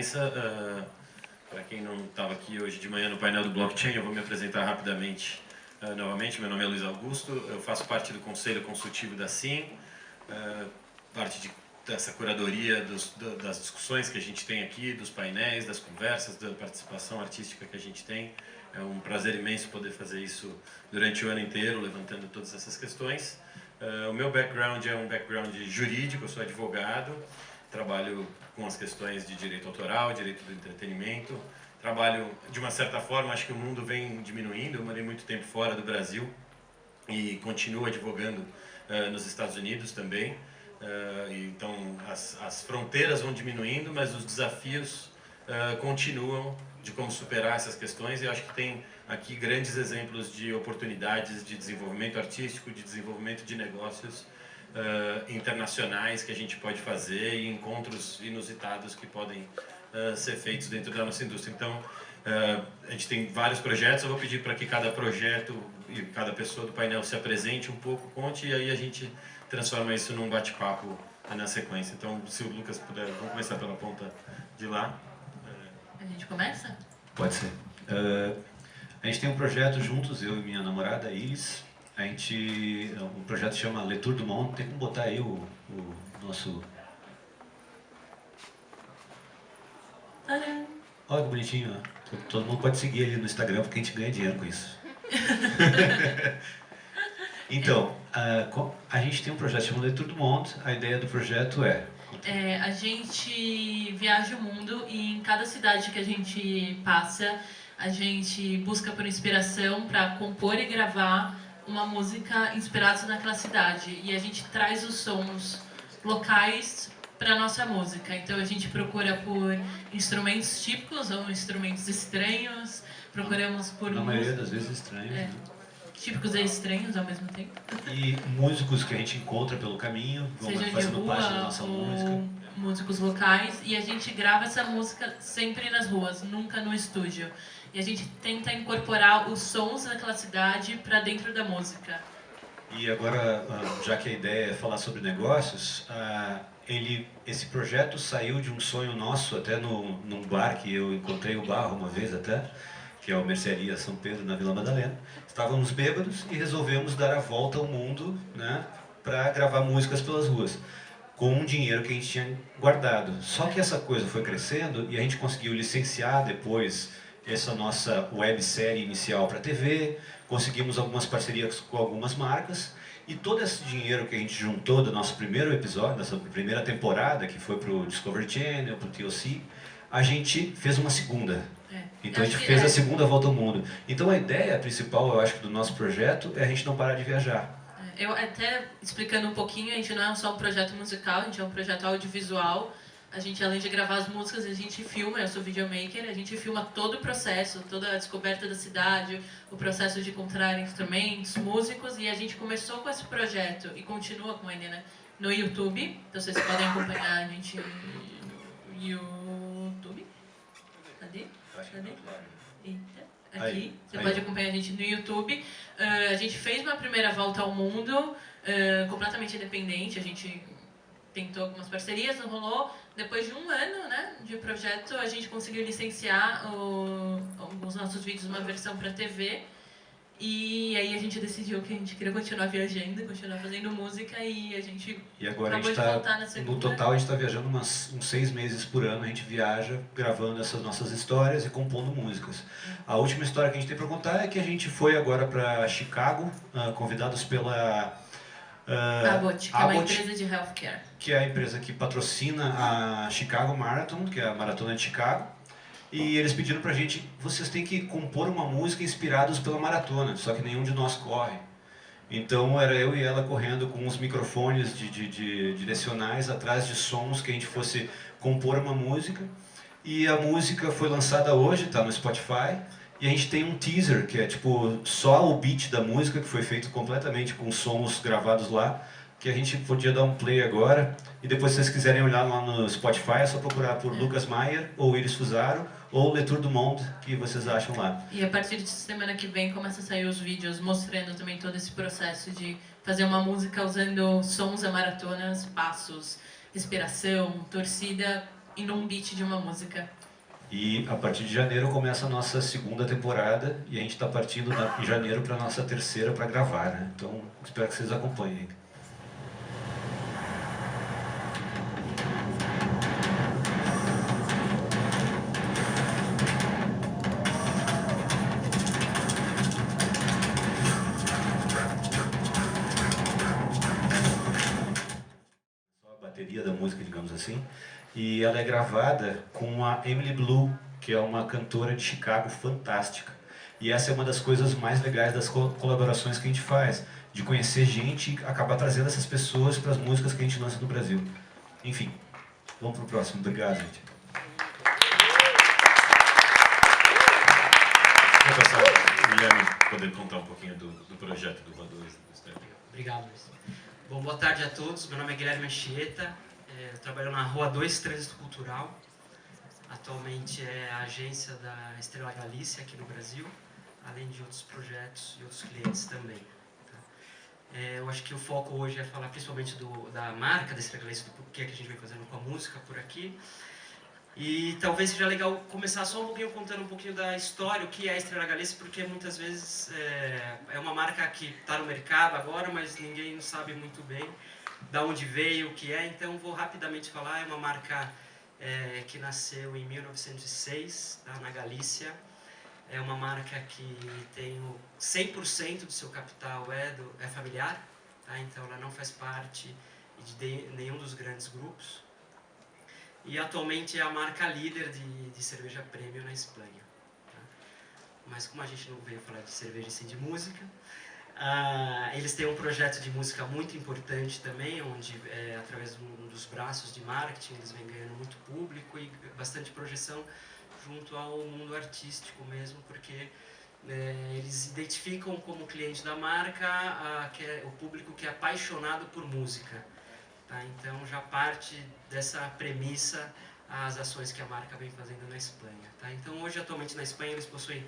presença. Para quem não estava aqui hoje de manhã no painel do blockchain, eu vou me apresentar rapidamente novamente. Meu nome é Luiz Augusto, eu faço parte do Conselho Consultivo da SIM, parte dessa curadoria das discussões que a gente tem aqui, dos painéis, das conversas, da participação artística que a gente tem. É um prazer imenso poder fazer isso durante o ano inteiro, levantando todas essas questões. O meu background é um background jurídico, eu sou advogado, trabalho com as questões de direito autoral, direito do entretenimento. Trabalho, de uma certa forma, acho que o mundo vem diminuindo. Eu morei muito tempo fora do Brasil e continuo advogando nos Estados Unidos também. Então, as fronteiras vão diminuindo, mas os desafios continuam de como superar essas questões. E acho que tem aqui grandes exemplos de oportunidades de desenvolvimento artístico, de desenvolvimento de negócios internacionais que a gente pode fazer e encontros inusitados que podem ser feitos dentro da nossa indústria. Então, a gente tem vários projetos. Eu vou pedir para que cada projeto e cada pessoa do painel se apresente um pouco, conte, e aí a gente transforma isso num bate-papo na sequência. Então, se o Lucas puder, vamos começar pela ponta de lá. A gente começa? Pode ser. A gente tem um projeto juntos, eu e minha namorada Iris. O projeto chama Le Tour du Monde. Tem como botar aí o nosso... Olha que bonitinho, ó. Todo mundo pode seguir ali no Instagram, porque a gente ganha dinheiro com isso. Então, a gente tem um projeto chamado Le Tour du Monde. A ideia do projeto a gente viaja o mundo e em cada cidade que a gente passa, a gente busca por inspiração para compor e gravar uma música inspirada naquela cidade, e a gente traz os sons locais para a nossa música. Então a gente procura por instrumentos típicos ou instrumentos estranhos, procuramos por... Na maioria das vezes estranhos, né? Típicos e estranhos ao mesmo tempo. E músicos que a gente encontra pelo caminho, vão fazendo parte da nossa música. Músicos locais, e a gente grava essa música sempre nas ruas, nunca no estúdio. E a gente tenta incorporar os sons daquela cidade para dentro da música. E agora, já que a ideia é falar sobre negócios, esse projeto saiu de um sonho nosso, até num bar que eu encontrei o Barro uma vez até, que é o Mercearia São Pedro, na Vila Madalena. Estávamos bêbados e resolvemos dar a volta ao mundo, né, para gravar músicas pelas ruas, com um dinheiro que a gente tinha guardado. Só que essa coisa foi crescendo e a gente conseguiu licenciar depois essa nossa websérie inicial para a TV, conseguimos algumas parcerias com algumas marcas, e todo esse dinheiro que a gente juntou do nosso primeiro episódio, dessa primeira temporada, que foi para o Discovery Channel, para o TLC, a gente fez uma segunda. Então a gente fez a segunda volta ao mundo. Então a ideia principal, eu acho, do nosso projeto é a gente não parar de viajar. Eu até, explicando um pouquinho, a gente não é só um projeto musical, a gente é um projeto audiovisual. A gente, além de gravar as músicas, a gente filma, eu sou videomaker, a gente filma todo o processo, toda a descoberta da cidade, o processo de encontrar instrumentos, músicos, e a gente começou com esse projeto e continua com ele, né, no YouTube. Então vocês podem acompanhar a gente no YouTube. Cadê? Eita, aqui. Você pode acompanhar a gente no YouTube. A gente fez uma primeira volta ao mundo, completamente independente. A gente tentou algumas parcerias, não rolou. Depois de um ano, né, de projeto, a gente conseguiu licenciar alguns nossos vídeos, uma versão para TV. E aí a gente decidiu que a gente queria continuar viajando, continuar fazendo música, e a gente agora acabou de voltar na segunda. No total a gente está viajando uns 6 meses por ano, a gente viaja gravando essas nossas histórias e compondo músicas. A última história que a gente tem para contar é que a gente foi agora para Chicago, convidados pela... Abbott, que é uma empresa de healthcare. Que é a empresa que patrocina a Chicago Marathon, que é a Maratona de Chicago. E eles pediram pra gente, vocês têm que compor uma música inspirados pela maratona, só que nenhum de nós corre. Então era eu e ela correndo com uns microfones direcionais atrás de sons que a gente fosse compor uma música. E a música foi lançada hoje, tá no Spotify. E a gente tem um teaser, que é tipo só o beat da música, que foi feito completamente com sons gravados lá, que a gente podia dar um play agora. E depois, se vocês quiserem olhar lá no Spotify, é só procurar por Lucas Maier, ou Iris Fusaro, ou Le Tour du Monde, que vocês acham lá. E a partir de semana que vem começa a sair os vídeos mostrando também todo esse processo de fazer uma música usando sons da maratona, passos, respiração, torcida, e num beat de uma música. E a partir de janeiro começa a nossa segunda temporada e a gente está partindo em janeiro para a nossa terceira para gravar, né? Então espero que vocês acompanhem. Bateria da música, digamos assim, e ela é gravada com a Emily Blue, que é uma cantora de Chicago fantástica. E essa é uma das coisas mais legais das colaborações que a gente faz, de conhecer gente e acabar trazendo essas pessoas para as músicas que a gente lança no Brasil. Enfim, vamos pro próximo. Obrigado, gente. Vou passar o Guilherme poder contar um pouquinho do projeto do Voadores do Stanley. Obrigado, Luiz. Bom, boa tarde a todos. Meu nome é Guilherme Anchieta. Eu trabalho na Rua 2 Trânsito Cultural. Atualmente é a agência da Estrela Galícia aqui no Brasil, além de outros projetos e outros clientes também. Tá? Eu acho que o foco hoje é falar principalmente da marca da Estrela Galícia, do porquê que a gente vem fazendo com a música por aqui. E talvez seja legal começar só um pouquinho contando um pouquinho da história, o que é a Estrela Galícia, porque muitas vezes é uma marca que está no mercado agora, mas ninguém sabe muito bem de onde veio, o que é. Então vou rapidamente falar. É uma marca que nasceu em 1906, tá, na Galícia. É uma marca que tem 100% do seu capital é familiar, tá? Então ela não faz parte de nenhum dos grandes grupos. E atualmente é a marca líder de cerveja premium na Espanha. Tá? Mas como a gente não veio falar de cerveja e sim de música, eles têm um projeto de música muito importante também, onde através de um dos braços de marketing eles vêm ganhando muito público e bastante projeção junto ao mundo artístico mesmo, porque eles identificam como cliente da marca o público que é apaixonado por música. Tá? Então já parte dessa premissa as ações que a marca vem fazendo na Espanha. Tá? Então hoje atualmente na Espanha eles possuem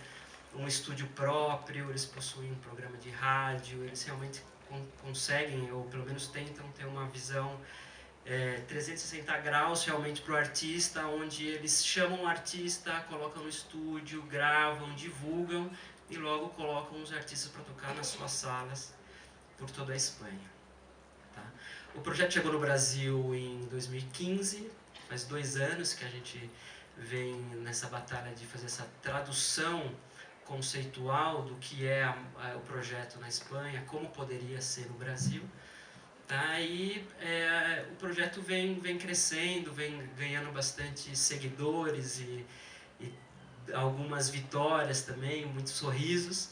um estúdio próprio, eles possuem um programa de rádio, eles realmente conseguem, ou pelo menos tentam ter uma visão 360 graus realmente para o artista, onde eles chamam o artista, colocam no estúdio, gravam, divulgam e logo colocam os artistas para tocar nas suas salas por toda a Espanha. Tá? O projeto chegou no Brasil em 2015, faz 2 anos que a gente vem nessa batalha de fazer essa tradução conceitual do que é o projeto na Espanha, como poderia ser no Brasil. Tá? E o projeto vem crescendo, vem ganhando bastante seguidores e algumas vitórias também, muitos sorrisos.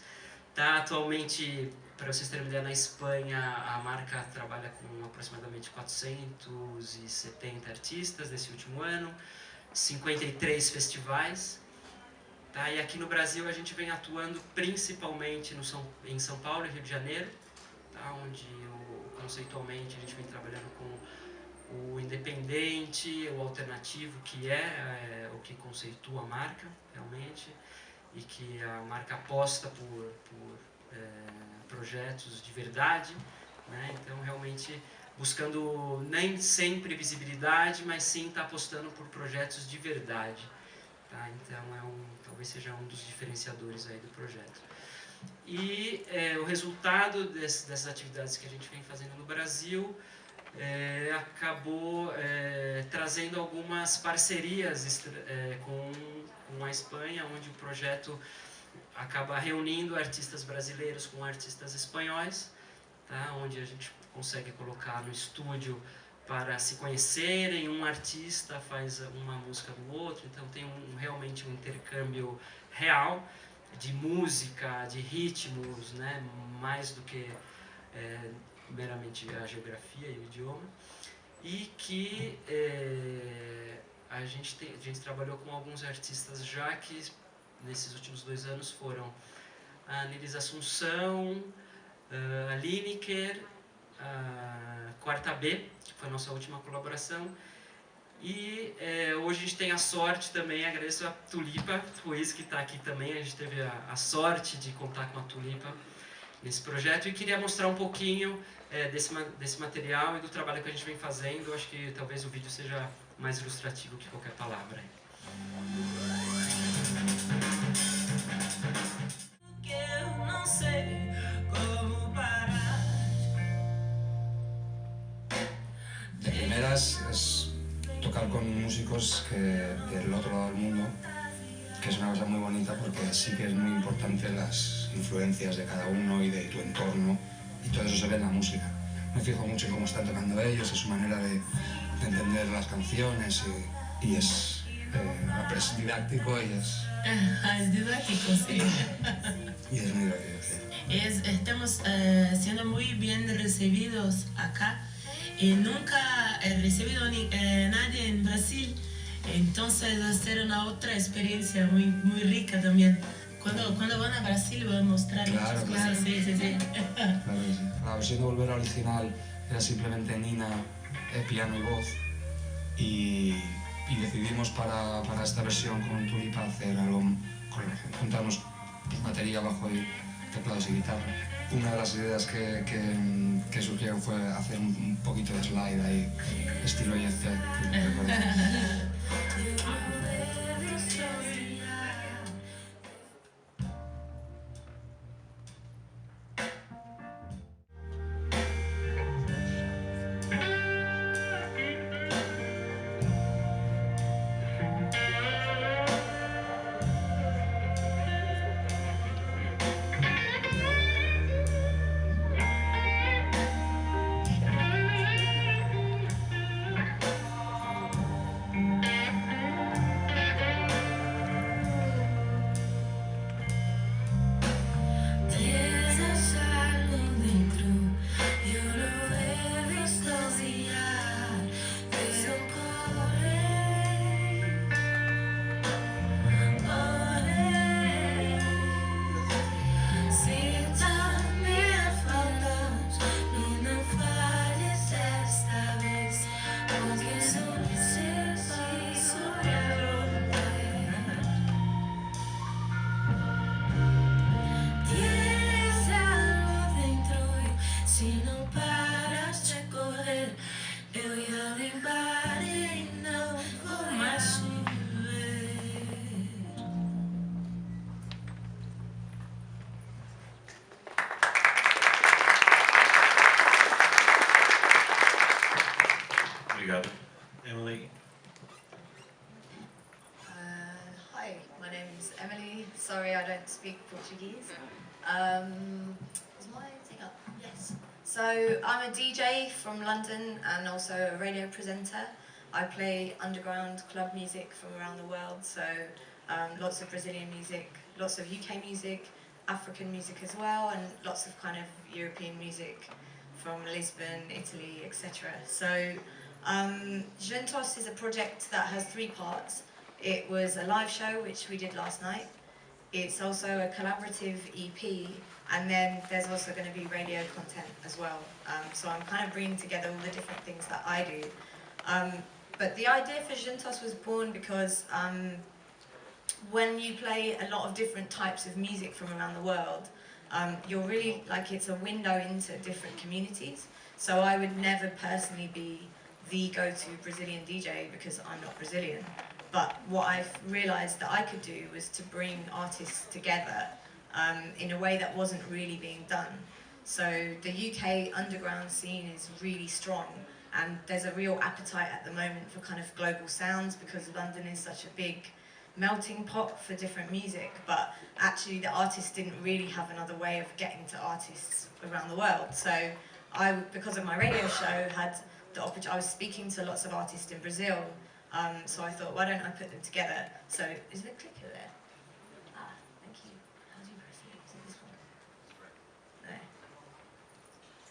Tá? Atualmente, para vocês terem uma ideia, na Espanha a marca trabalha com aproximadamente 470 artistas nesse último ano, 53 festivais. Tá? E aqui no Brasil a gente vem atuando principalmente em São Paulo e Rio de Janeiro, tá? Onde conceitualmente a gente vem trabalhando com o independente, o alternativo, que é o que conceitua a marca realmente, e que a marca aposta por projetos de verdade, né? Então realmente buscando nem sempre visibilidade, mas sim está apostando por projetos de verdade. Tá? Então talvez seja um dos diferenciadores aí do projeto. E o resultado dessas atividades que a gente vem fazendo no Brasil acabou trazendo algumas parcerias com a Espanha, onde o projeto acaba reunindo artistas brasileiros com artistas espanhóis, tá? Onde a gente consegue colocar no estúdio para se conhecerem, um artista faz uma música do outro, então tem realmente um intercâmbio real de música, de ritmos, né? Mais do que meramente a geografia e o idioma, e que a gente trabalhou com alguns artistas já que nesses últimos 2 anos foram a Nilis Assunção, a Lineker, a Quarta B, que foi a nossa última colaboração, e hoje a gente tem a sorte também, agradeço a Tulipa Ruiz, que está aqui também, a gente teve a sorte de contar com a Tulipa nesse projeto, e queria mostrar um pouquinho desse material e do trabalho que a gente vem fazendo. Acho que talvez o vídeo seja mais ilustrativo que qualquer palavra. De primeras es tocar con músicos del otro lado del mundo, que es una cosa muy bonita porque sí que es muy importante las influencias de cada uno y de tu entorno, y todo eso se ve en la música. Me fijo mucho en cómo están tocando ellos, es su manera de entender las canciones y es didáctico y es... Es didáctico, sí. Y es muy divertido, sí. Estamos siendo muy bien recibidos acá y nunca he recibido nadie en Brasil, entonces va a ser una otra experiencia muy, muy rica también. Cuando van a Brasil van a mostrar Claro, muchas claro. cosas, sí. Claro que sí. La versión de Volver original era simplemente Nina, piano y voz, y decidimos para esta versión con Tulipa hacer algo, juntarnos batería, bajo y teclados y guitarra. Una de las ideas que surgieron fue hacer un poquito de slide ahí, estilo Jet Set. Obrigado. Emily? Hi, my name is Emily. Sorry, I don't speak Portuguese. Is my thing up? Yes. So I'm a DJ from London and also a radio presenter. I play underground club music from around the world, so lots of Brazilian music, lots of UK music, African music as well, and lots of kind of European music from Lisbon, Italy, etc. So Juntos is a project that has 3 parts. It was a live show which we did last night. It's also a collaborative EP, and then there's also going to be radio content as well. So I'm kind of bringing together all the different things that I do. But the idea for Juntos was born because when you play a lot of different types of music from around the world, you're really, like, it's a window into different communities. So I would never personally be the go-to Brazilian DJ because I'm not Brazilian. But what I've realised that I could do was to bring artists together in a way that wasn't really being done. So the UK underground scene is really strong, and there's a real appetite at the moment for kind of global sounds because London is such a big melting pot for different music, but actually the artists didn't really have another way of getting to artists around the world. So I, because of my radio show, had the opportunity, I was speaking to lots of artists in Brazil, so I thought, why don't I put them together? So, is there a clicker there? Ah, thank you. How do you press it? Is it this one?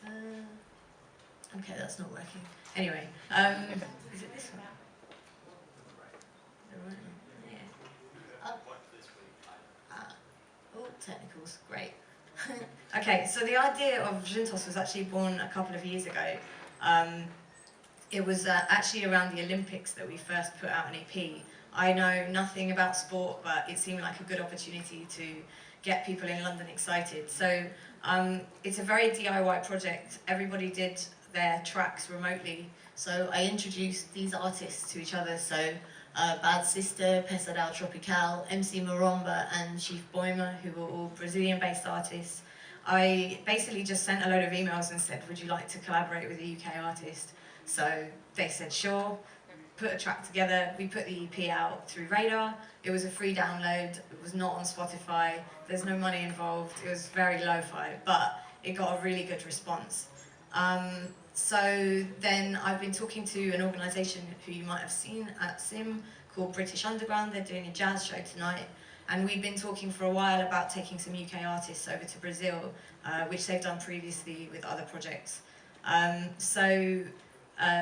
No. Okay, that's not working. Anyway, is it this one? The right one? Yeah. Oh, technicals, great. Okay, so the idea of Juntos was actually born a couple of years ago. It was actually around the Olympics that we first put out an EP. I know nothing about sport, but it seemed like a good opportunity to get people in London excited. So it's a very DIY project. Everybody did their tracks remotely. So I introduced these artists to each other. So Bad Sister, Pesadão Tropical, MC Maromba and Chief Boima, who were all Brazilian-based artists. I basically just sent a load of emails and said, would you like to collaborate with a UK artist? So they said, sure. Put a track together. We put the EP out through Radar. It was a free download. It was not on Spotify. There's no money involved. It was very lo-fi, but it got a really good response. So then I've been talking to an organisation who you might have seen at SIM called British Underground. They're doing a jazz show tonight. And we've been talking for a while about taking some UK artists over to Brazil, which they've done previously with other projects.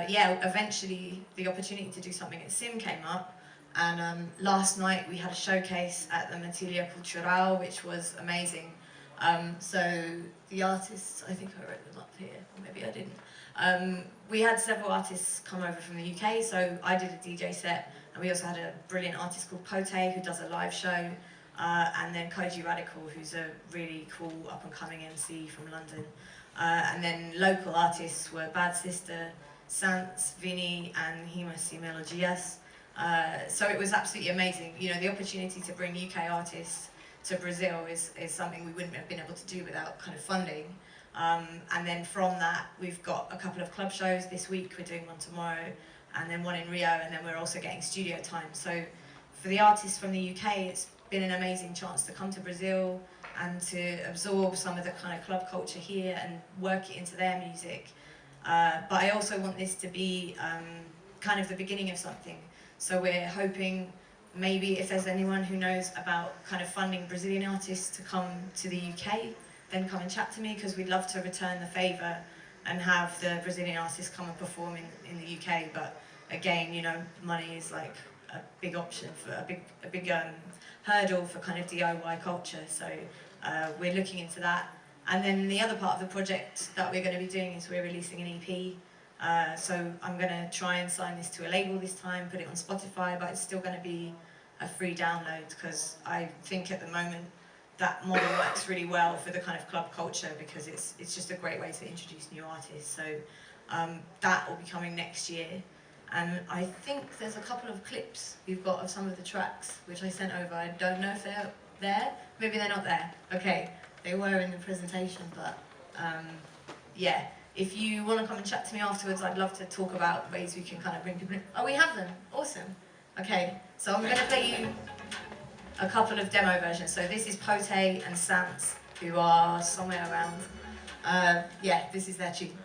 Yeah, eventually the opportunity to do something at SIM came up, and last night we had a showcase at the Matilha Cultural, which was amazing. So the artists, I think I wrote them up here, or maybe I didn't. We had several artists come over from the UK, so I did a DJ set, and we also had a brilliant artist called Pote who does a live show, and then Koji Radical, who's a really cool up-and-coming MC from London. And then local artists were Bad Sister, Sans, Vinny and Himas y Melodias. So it was absolutely amazing. You know, the opportunity to bring UK artists to Brazil is something we wouldn't have been able to do without kind of funding. And then from that, we've got a couple of club shows this week. We're doing one tomorrow, and then one in Rio, and then we're also getting studio time. So for the artists from the UK, it's been an amazing chance to come to Brazil and to absorb some of the kind of club culture here and work it into their music. But I also want this to be kind of the beginning of something. So we're hoping maybe if there's anyone who knows about kind of funding Brazilian artists to come to the UK, then come and chat to me, because we'd love to return the favour and have the Brazilian artists come and perform in the UK. But again, you know, money is like a big option, for a big hurdle for kind of DIY culture. So we're looking into that. And then the other part of the project that we're going to be doing is we're releasing an EP. So I'm going to try and sign this to a label this time, put it on Spotify, but it's still going to be a free download, because I think at the moment that model works really well for the kind of club culture, because it's just a great way to introduce new artists. So that will be coming next year. And I think there's a couple of clips we've got of some of the tracks, which I sent over. I don't know if they're there. Maybe they're not there. Okay. They were in the presentation, but yeah, if you want to come and chat to me afterwards, I'd love to talk about ways we can kind of bring people in. Oh, we have them. Awesome. Okay, so I'm going to play you a couple of demo versions. So this is Pote and Sans, who are somewhere around. Yeah, this is their tune.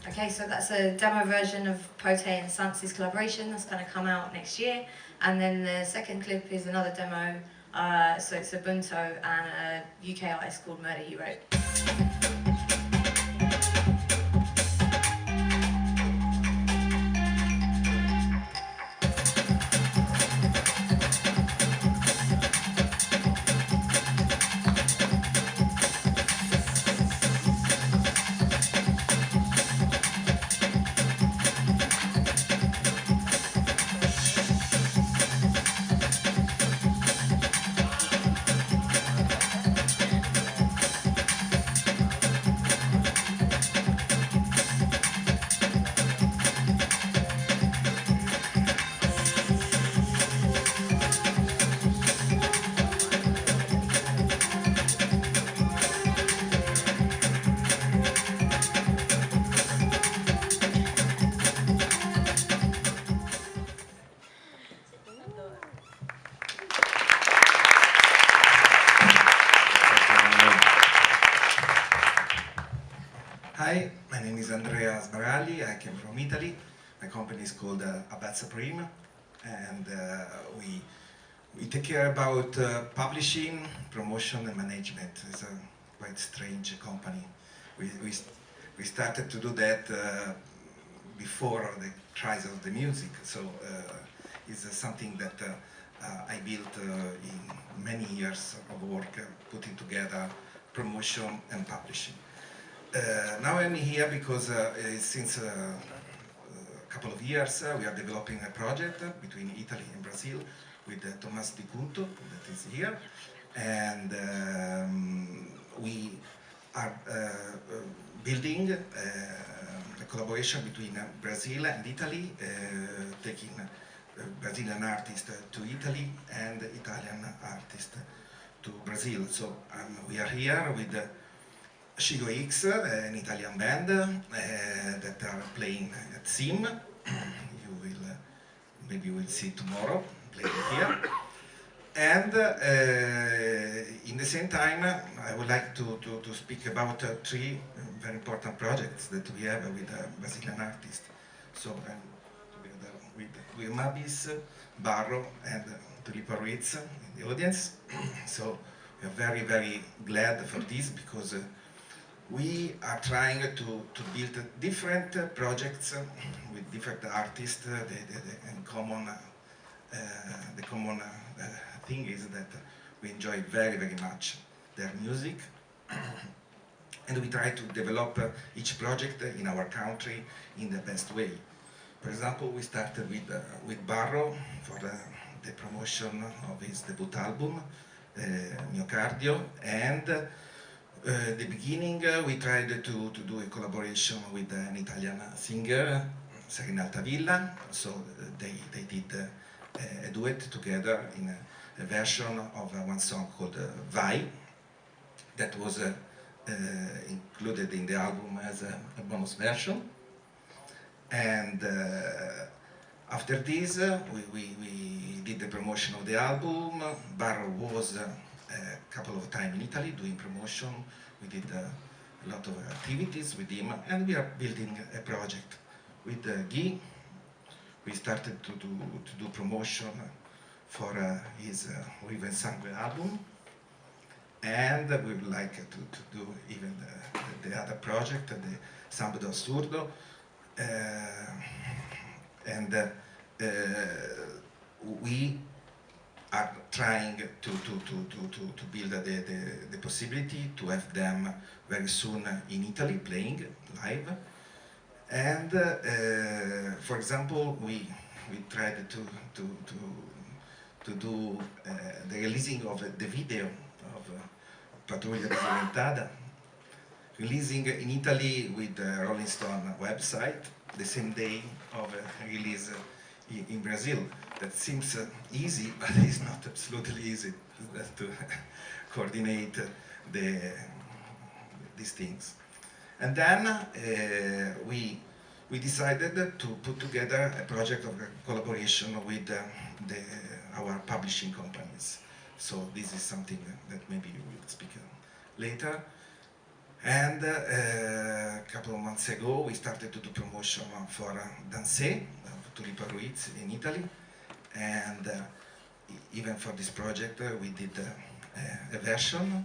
Okay, so that's a demo version of Pote and Sans's collaboration that's going to come out next year. And then the second clip is another demo, so it's Ubuntu and a UK artist called Murder He Wrote. Hi, my name is Andrea Sbaralli. I came from Italy. My company is called Abad Supreme, and we take care about publishing, promotion, and management. It's a quite strange company. We started to do that before the rise of the music, so it's something that I built in many years of work, putting together promotion and publishing. Now I'm here because since a couple of years we are developing a project between Italy and Brazil with Tomás Di Cunto, that is here, and we are building a collaboration between Brazil and Italy, taking Brazilian artists to Italy and Italian artists to Brazil. So we are here with Shigo X, an Italian band that are playing at SIM. Maybe you will see tomorrow, playing here. And in the same time, I would like to speak about three very important projects that we have with Brazilian artists. So together with Mabis, Barro, and Tulipa Ruiz in the audience. So we are very, very glad for this because we are trying to build different projects with different artists. The common thing is that we enjoy very, very much their music, and we try to develop each project in our country in the best way. For example, we started with Barro for the promotion of his debut album, Miocardio, and the beginning we tried to do a collaboration with an Italian singer, Serena Altavilla, so they did a duet together in a version of one song called Vai, that was included in the album as a bonus version. And after this, we did the promotion of the album. Barro was a couple of times in Italy doing promotion. We did a lot of activities with him, and we are building a project with Guy. We started to do promotion for his Riven Sangue album, and we would like to do even the other project, the Sábado Assurdo, and we are trying to build the possibility to have them very soon in Italy playing live. And for example, we tried to do the releasing of the video of Patruglia Disorientada, releasing in Italy with the Rolling Stone website the same day of release in Brazil. That seems easy, but it's not absolutely easy to coordinate these things. And then we decided to put together a project of collaboration with our publishing companies. So this is something that maybe we will speak later. And a couple of months ago, we started to do promotion for Dansé, Tulipa Ruiz in Italy. And even for this project, we did a version,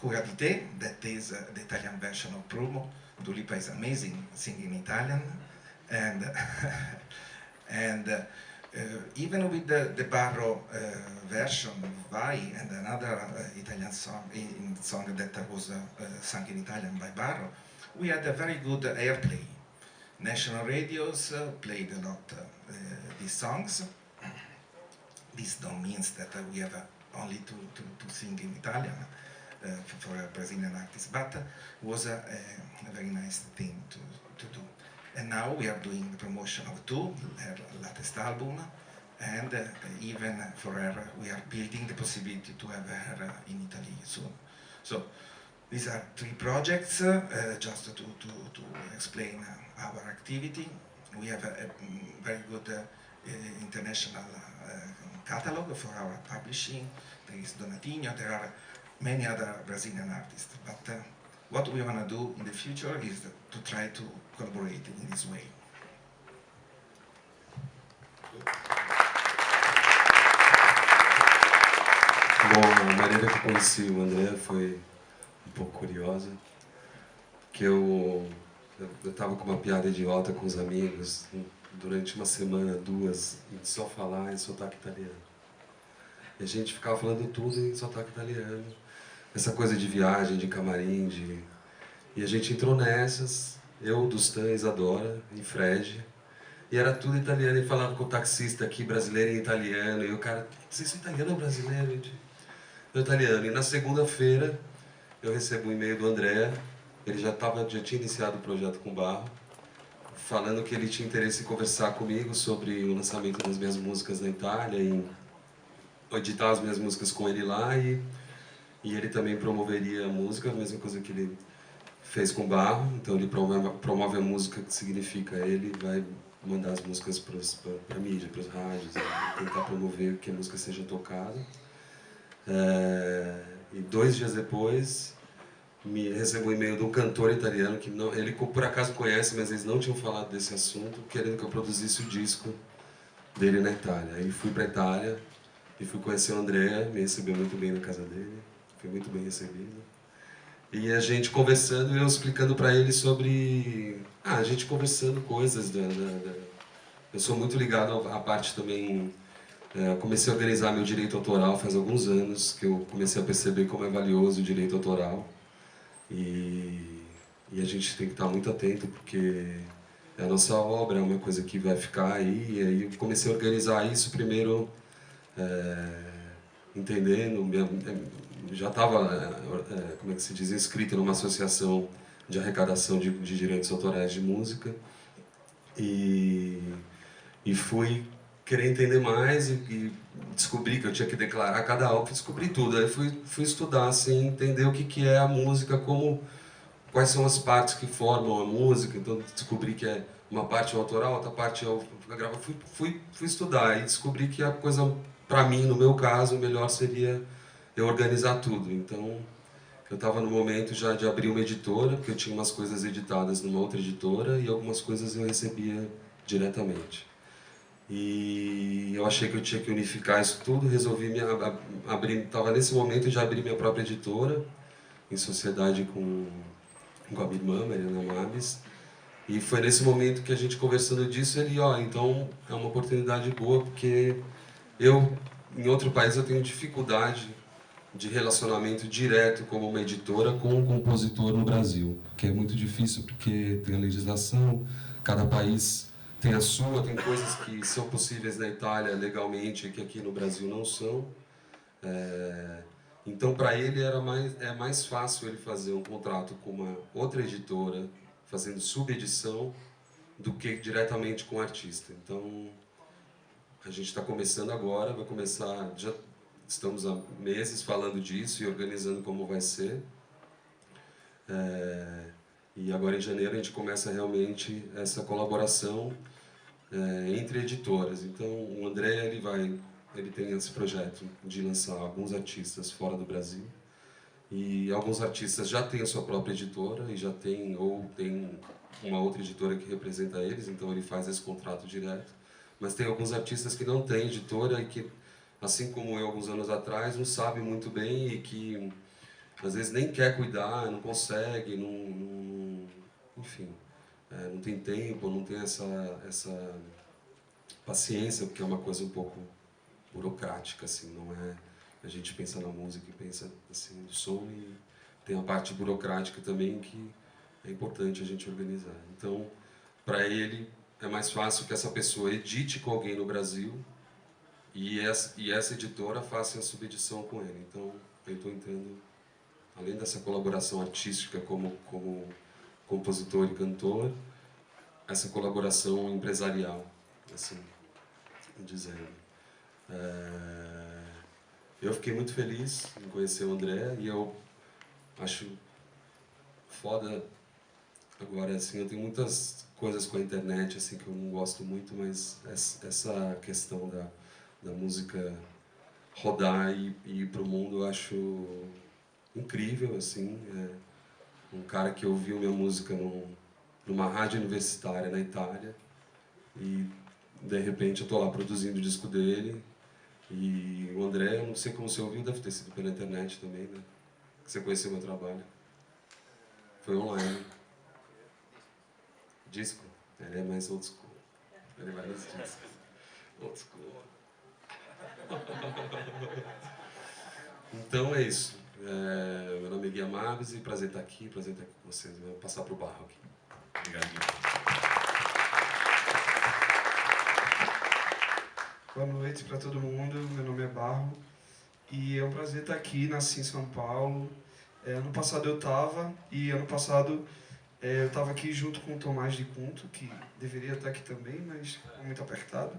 Cura di Te, that is the Italian version of Prumo. Tulipa is amazing singing Italian. And even with the Barro version, Vai, and another Italian song that was sung in Italian by Barro, we had a very good airplay. National radios played a lot these songs. This don't mean that we have only to sing in Italian for a Brazilian artist, but was a very nice thing to do. And now we are doing the promotion of her latest album, and even for her, we are building the possibility to have her in Italy soon. So these are three projects, just to explain our activity. We have a very good international catalog for our publishing. There is Donatinho, there are many other Brazilian artists, but what we want to do in the future is to try to collaborate in this way. Bom, a maneira que eu conheci o André foi um pouco curiosa, que eu estava com uma piada idiota com os amigos durante uma semana, 2, só falar em sotaque italiano. E a gente ficava falando tudo em sotaque italiano, essa coisa de viagem, de camarim, e a gente entrou nessas, eu, Dustan, Isadora e Fred, e era tudo italiano, e falava com o taxista aqui, brasileiro em italiano, e o cara, vocês são italiano ou brasileiro? Eu italiano. E na segunda-feira eu recebo um e-mail do André, ele já tinha iniciado o projeto com o Barro, falando que ele tinha interesse em conversar comigo sobre o lançamento das minhas músicas na Itália, em editar as minhas músicas com ele lá, e ele também promoveria a música, a mesma coisa que ele fez com o Barro. Então ele promove a música, que significa ele vai mandar as músicas para a mídia, para os rádios, tentar promover que a música seja tocada. E 2 dias depois, me recebo um e-mail de um cantor italiano que ele por acaso conhece, mas eles não tinham falado desse assunto, querendo que eu produzisse o disco dele na Itália. Aí fui para a Itália e fui conhecer o André, me recebeu muito bem na casa dele, fui muito bem recebido. E a gente conversando, eu explicando para ele sobre... a gente conversando coisas Eu sou muito ligado à parte também... comecei a organizar meu direito autoral faz alguns anos, que eu comecei a perceber como é valioso o direito autoral. E a gente tem que estar muito atento, porque é a nossa obra, é uma coisa que vai ficar aí. E aí eu comecei a organizar isso primeiro, entendendo, já estava, como é que se diz, inscrito numa associação de arrecadação de direitos autorais de música. E fui querer entender mais e descobri que eu tinha que declarar cada álbum, descobri tudo. Aí fui estudar, assim, entender o que é a música, quais são as partes que formam a música. Então descobri que uma parte é autoral, outra parte é gravada. Fui estudar e descobri que a coisa, para mim, no meu caso, melhor seria eu organizar tudo. Então eu estava no momento já de abrir uma editora, porque eu tinha umas coisas editadas numa outra editora e algumas coisas eu recebia diretamente. E eu achei que eu tinha que unificar isso tudo, resolvi abrir, estava nesse momento de abrir minha própria editora, em sociedade com a minha irmã, Mariana Mabes. E foi nesse momento que a gente conversando disso, ele, então é uma oportunidade boa, porque em outro país eu tenho dificuldade de relacionamento direto como uma editora com um compositor no Brasil, que é muito difícil porque tem a legislação, cada país tem a sua, tem coisas que são possíveis na Itália legalmente que aqui no Brasil não são. Então, para ele é mais fácil ele fazer um contrato com uma outra editora, fazendo subedição, do que diretamente com o artista. Então, a gente está começando agora, vai começar, já estamos há meses falando disso e organizando como vai ser. E agora em janeiro a gente começa realmente essa colaboração entre editoras. Então o André ele tem esse projeto de lançar alguns artistas fora do Brasil, e alguns artistas já têm a sua própria editora e já tem uma outra editora que representa eles, então ele faz esse contrato direto. Mas tem alguns artistas que não têm editora e que, assim como eu alguns anos atrás, não sabe muito bem e que às vezes nem quer cuidar, não consegue, enfim, não tem tempo, não tem essa paciência, porque é uma coisa um pouco burocrática, assim, não é? A gente pensa na música e pensa assim no som, e tem a parte burocrática também que é importante a gente organizar. Então, para ele é mais fácil que essa pessoa edite com alguém no Brasil e essa editora faça a subedição com ele. Então, eu estou entrando, além dessa colaboração artística como compositor e cantor, essa colaboração empresarial, assim dizendo. Eu fiquei muito feliz em conhecer o André e eu acho foda agora, assim, eu tenho muitas coisas com a internet assim que eu não gosto muito, mas essa questão da música rodar e ir pro mundo eu acho incrível, assim. um cara que ouviu minha música numa rádio universitária na Itália, e de repente eu estou lá produzindo o disco dele, e o André, eu não sei como você ouviu, deve ter sido pela internet também, né? Que você conheceu meu trabalho. Foi online. Disco? Ele é mais old school. Ele vai nos discos. Old school. Então é isso. Meu nome é Gui Amabis e prazer estar aqui com vocês. Vou passar para o Barro aqui. Obrigado, Gui. Boa noite para todo mundo, meu nome é Barro e é um prazer estar aqui, nasci em São Paulo. Ano passado eu estava, e ano passado eu estava aqui junto com o Tomás de Cunto, que deveria estar aqui também, mas ficou muito apertado,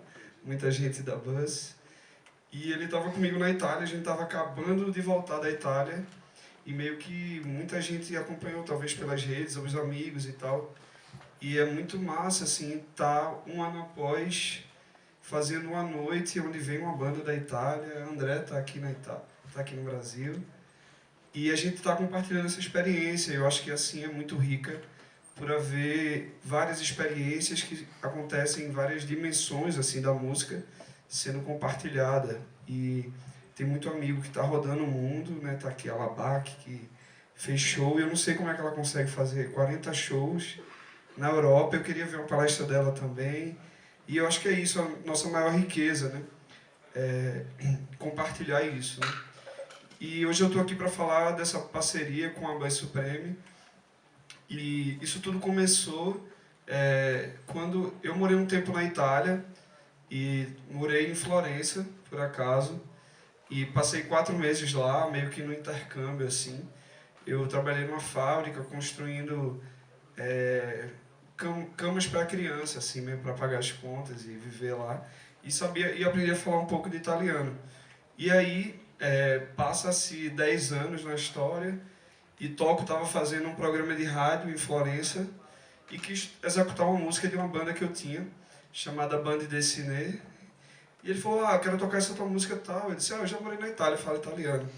muita gente da Buzz. E ele estava comigo na Itália, a gente estava acabando de voltar da Itália, e meio que muita gente acompanhou, talvez pelas redes, os amigos e tal. E é muito massa, assim, estar um ano após fazendo uma noite onde vem uma banda da Itália. André está aqui tá aqui no Brasil, e a gente está compartilhando essa experiência. Eu acho que assim é muito rica, por haver várias experiências que acontecem em várias dimensões assim da música sendo compartilhada. E tem muito amigo que está rodando o mundo, né? Tá aqui a Labac, que fez show, e eu não sei como é que ela consegue fazer 40 shows na Europa. Eu queria ver uma palestra dela também. E eu acho que é isso, a nossa maior riqueza, né? Compartilhar isso, né? E hoje eu estou aqui para falar dessa parceria com a Buzz Supreme. E isso tudo começou quando eu morei um tempo na Itália, e morei em Florença, por acaso, e passei 4 meses lá, meio que no intercâmbio, assim. Eu trabalhei numa fábrica construindo camas para criança, assim, mesmo para pagar as contas e viver lá, e aprendi a falar um pouco de italiano. E aí passa-se 10 anos na história, e Toco estava fazendo um programa de rádio em Florença e quis executar uma música de uma banda que eu tinha, chamada Bande Dessinée. E ele falou: eu quero tocar essa tua música e tal. Eu disse: eu já morei na Itália, falo italiano.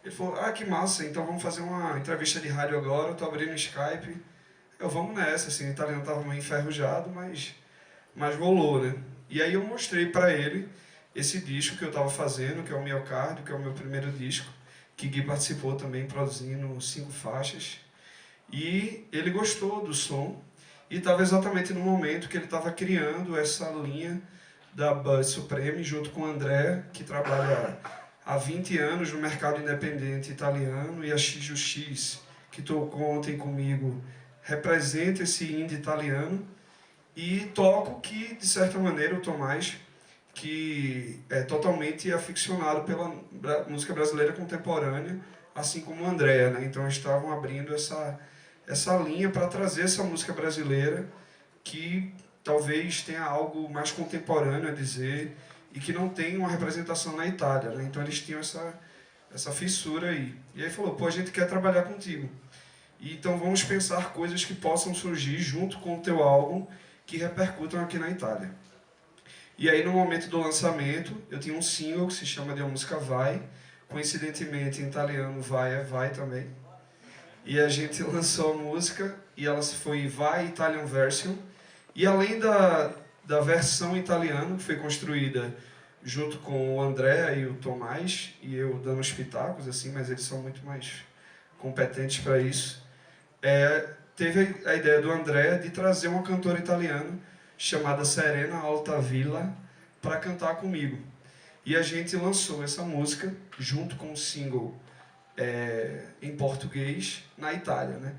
Ele falou: que massa, então vamos fazer uma entrevista de rádio agora, eu tô abrindo o Skype. Vamos nessa, assim, o italiano estava meio enferrujado, mas rolou, né? E aí eu mostrei para ele esse disco que eu estava fazendo, que é o Miocárdio, que é o meu primeiro disco, que Gui participou também, produzindo 5 faixas. E ele gostou do som, e estava exatamente no momento que ele estava criando essa linha da Buzz Supreme, junto com o André, que trabalha há 20 anos no mercado independente italiano, e a X, que tocou ontem comigo, representa esse indie italiano. E Toco, que de certa maneira o Tomás, que é totalmente aficionado pela música brasileira contemporânea, assim como o André, né? Então eles estavam abrindo essa linha para trazer essa música brasileira, que talvez tenha algo mais contemporâneo a dizer, e que não tem uma representação na Itália, né? Então eles tinham essa fissura aí. E aí falou: a gente quer trabalhar contigo. E então vamos pensar coisas que possam surgir junto com o teu álbum, que repercutam aqui na Itália. E aí, no momento do lançamento, eu tinha um single que se chama De Uma Música Vai, coincidentemente em italiano vai é vai também. E a gente lançou a música, e ela foi Vai Italian Version. E além da versão italiana, que foi construída junto com o André e o Tomás, e eu dando os pitacos, assim, mas eles são muito mais competentes para isso, teve a ideia do André de trazer uma cantora italiana chamada Serena Altavilla para cantar comigo. E a gente lançou essa música junto com o single em português na Itália, né?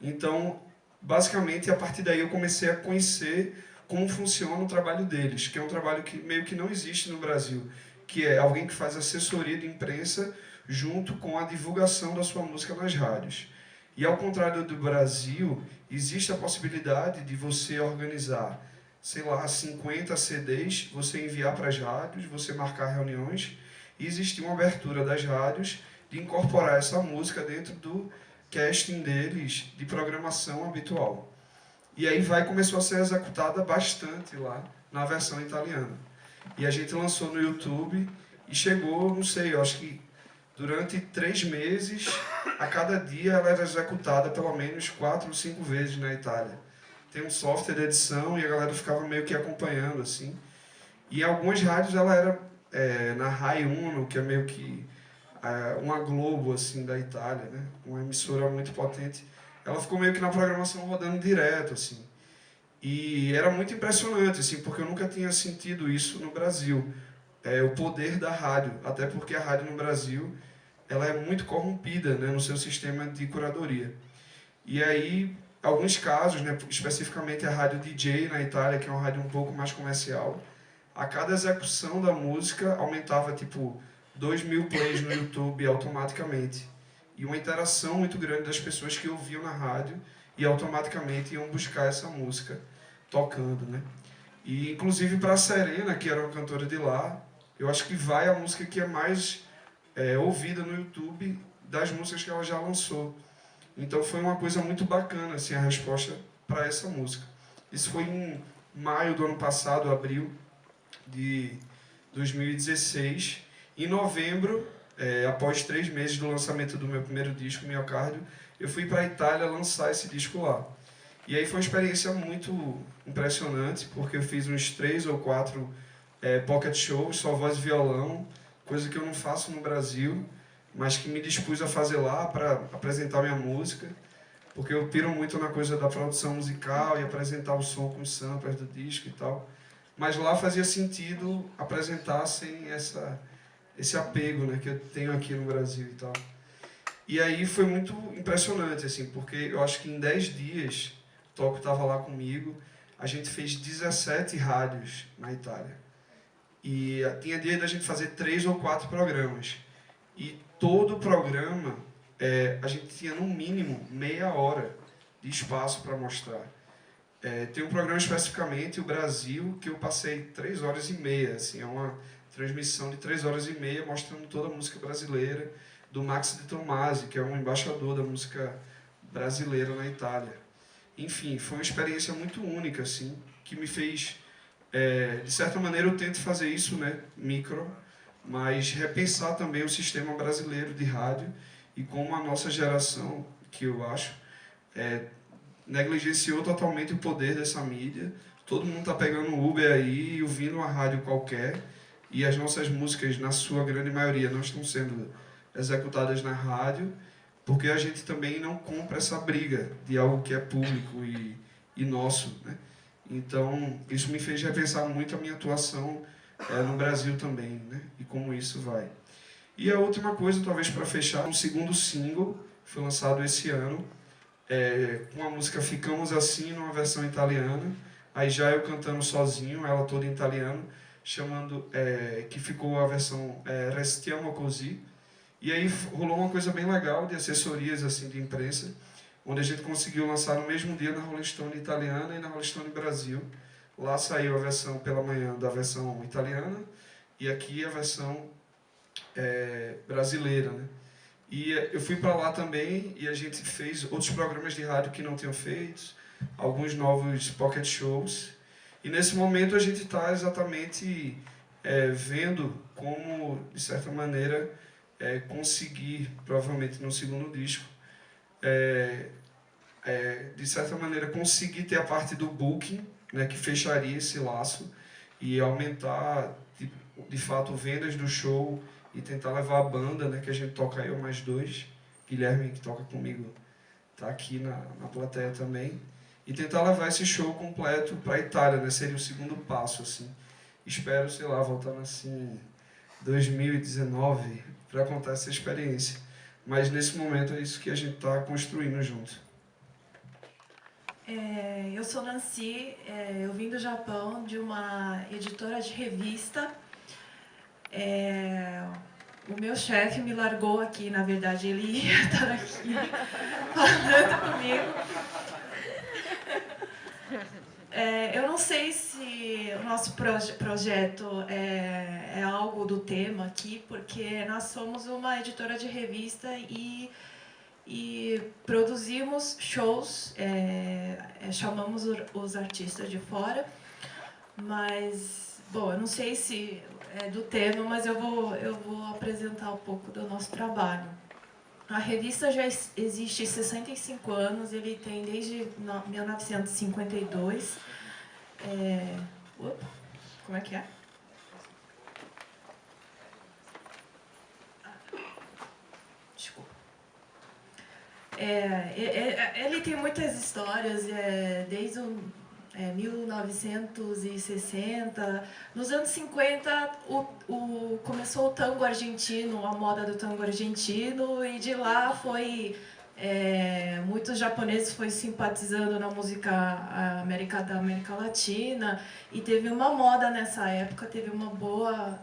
Então, basicamente, a partir daí eu comecei a conhecer como funciona o trabalho deles, que é um trabalho que meio que não existe no Brasil, que é alguém que faz assessoria de imprensa junto com a divulgação da sua música nas rádios. E ao contrário do Brasil, existe a possibilidade de você organizar, sei lá, 50 CDs, você enviar para as rádios, você marcar reuniões, e existe uma abertura das rádios de incorporar essa música dentro do casting deles de programação habitual. E aí começou a ser executada bastante lá na versão italiana. E a gente lançou no YouTube e chegou, não sei, eu acho que durante 3 meses, a cada dia ela era executada pelo menos 4 ou 5 vezes na Itália. Tem um software de edição e a galera ficava meio que acompanhando, assim. E em algumas rádios ela era na Rai Uno, que é meio que uma Globo, assim, da Itália, né? Uma emissora muito potente. Ela ficou meio que na programação rodando direto, assim. E era muito impressionante, assim, porque eu nunca tinha sentido isso no Brasil. O poder da rádio, até porque a rádio no Brasil ela é muito corrompida, né, no seu sistema de curadoria. E aí, alguns casos, né, especificamente a rádio DJ na Itália, que é uma rádio um pouco mais comercial, a cada execução da música aumentava tipo 2.000 plays no YouTube automaticamente. E uma interação muito grande das pessoas que ouviam na rádio e automaticamente iam buscar essa música tocando, né? E inclusive para a Serena, que era uma cantora de lá, eu acho que vai a música que é mais ouvida no YouTube das músicas que ela já lançou. Então foi uma coisa muito bacana, assim, a resposta para essa música. Isso foi em maio do ano passado, abril de 2016. Em novembro, após 3 meses do lançamento do meu primeiro disco, Miocárdio, eu fui para a Itália lançar esse disco lá. E aí foi uma experiência muito impressionante, porque eu fiz uns 3 ou 4 pocket shows, só voz e violão, coisa que eu não faço no Brasil, mas que me dispus a fazer lá para apresentar minha música, porque eu piro muito na coisa da produção musical e apresentar o som com os samples do disco e tal. Mas lá fazia sentido apresentar sem esse apego, né, que eu tenho aqui no Brasil e tal. E aí foi muito impressionante, assim, porque eu acho que em 10 dias, o Toco estava lá comigo, a gente fez 17 rádios na Itália. E tinha dia da gente fazer 3 ou 4 programas. E todo o programa, a gente tinha no mínimo meia hora de espaço para mostrar. Tem um programa especificamente, o Brasil, que eu passei 3 horas e meia. Assim, é uma transmissão de 3 horas e meia mostrando toda a música brasileira, do Max de Tomasi, que é um embaixador da música brasileira na Itália. Enfim, foi uma experiência muito única, assim, que me fez... de certa maneira eu tento fazer isso, né, micro, mas repensar também o sistema brasileiro de rádio e como a nossa geração, que eu acho, negligenciou totalmente o poder dessa mídia. Todo mundo está pegando um Uber aí e ouvindo uma rádio qualquer, e as nossas músicas, na sua grande maioria, não estão sendo executadas na rádio, porque a gente também não compra essa briga de algo que é público e nosso, né? Então, isso me fez repensar muito a minha atuação no Brasil também, né? E como isso vai. E a última coisa, talvez para fechar, um segundo single, foi lançado esse ano, com a música Ficamos Assim, numa versão italiana. Aí já eu cantando sozinho, ela toda em italiano, que ficou a versão Restiamo Così. E aí rolou uma coisa bem legal de assessorias assim, de imprensa, onde a gente conseguiu lançar no mesmo dia na Rolling Stone italiana e na Rolling Stone Brasil. Lá saiu a versão pela manhã da versão italiana e aqui a versão brasileira, né? E eu fui para lá também e a gente fez outros programas de rádio que não tinham feito, alguns novos pocket shows. E nesse momento a gente está exatamente vendo como, de certa maneira, conseguir, provavelmente no segundo disco, de certa maneira, conseguir ter a parte do booking, né, que fecharia esse laço e aumentar, de fato, vendas do show e tentar levar a banda, né, que a gente toca eu mais 2, Guilherme, que toca comigo, está aqui na plateia também, e tentar levar esse show completo para a Itália, né, seria o segundo passo, assim. Espero, sei lá, voltando assim, 2019, para contar essa experiência. Mas nesse momento é isso que a gente está construindo junto. Eu sou Nancy, eu vim do Japão, de uma editora de revista. O meu chefe me largou aqui, na verdade ele ia estar aqui falando comigo. Eu não sei se o nosso projeto é algo do tema aqui, porque nós somos uma editora de revista e produzimos shows, chamamos os artistas de fora, mas Bom, eu não sei se é do tema, mas eu vou apresentar um pouco do nosso trabalho. A revista já existe há 65 anos, ele tem desde 1952. Como é que é? Desculpa. Ele tem muitas histórias, desde 1960. Nos anos 50 começou o tango argentino, a moda do tango argentino, e de lá muitos japoneses foram simpatizando na música da América Latina, e teve uma moda nessa época, teve uma boa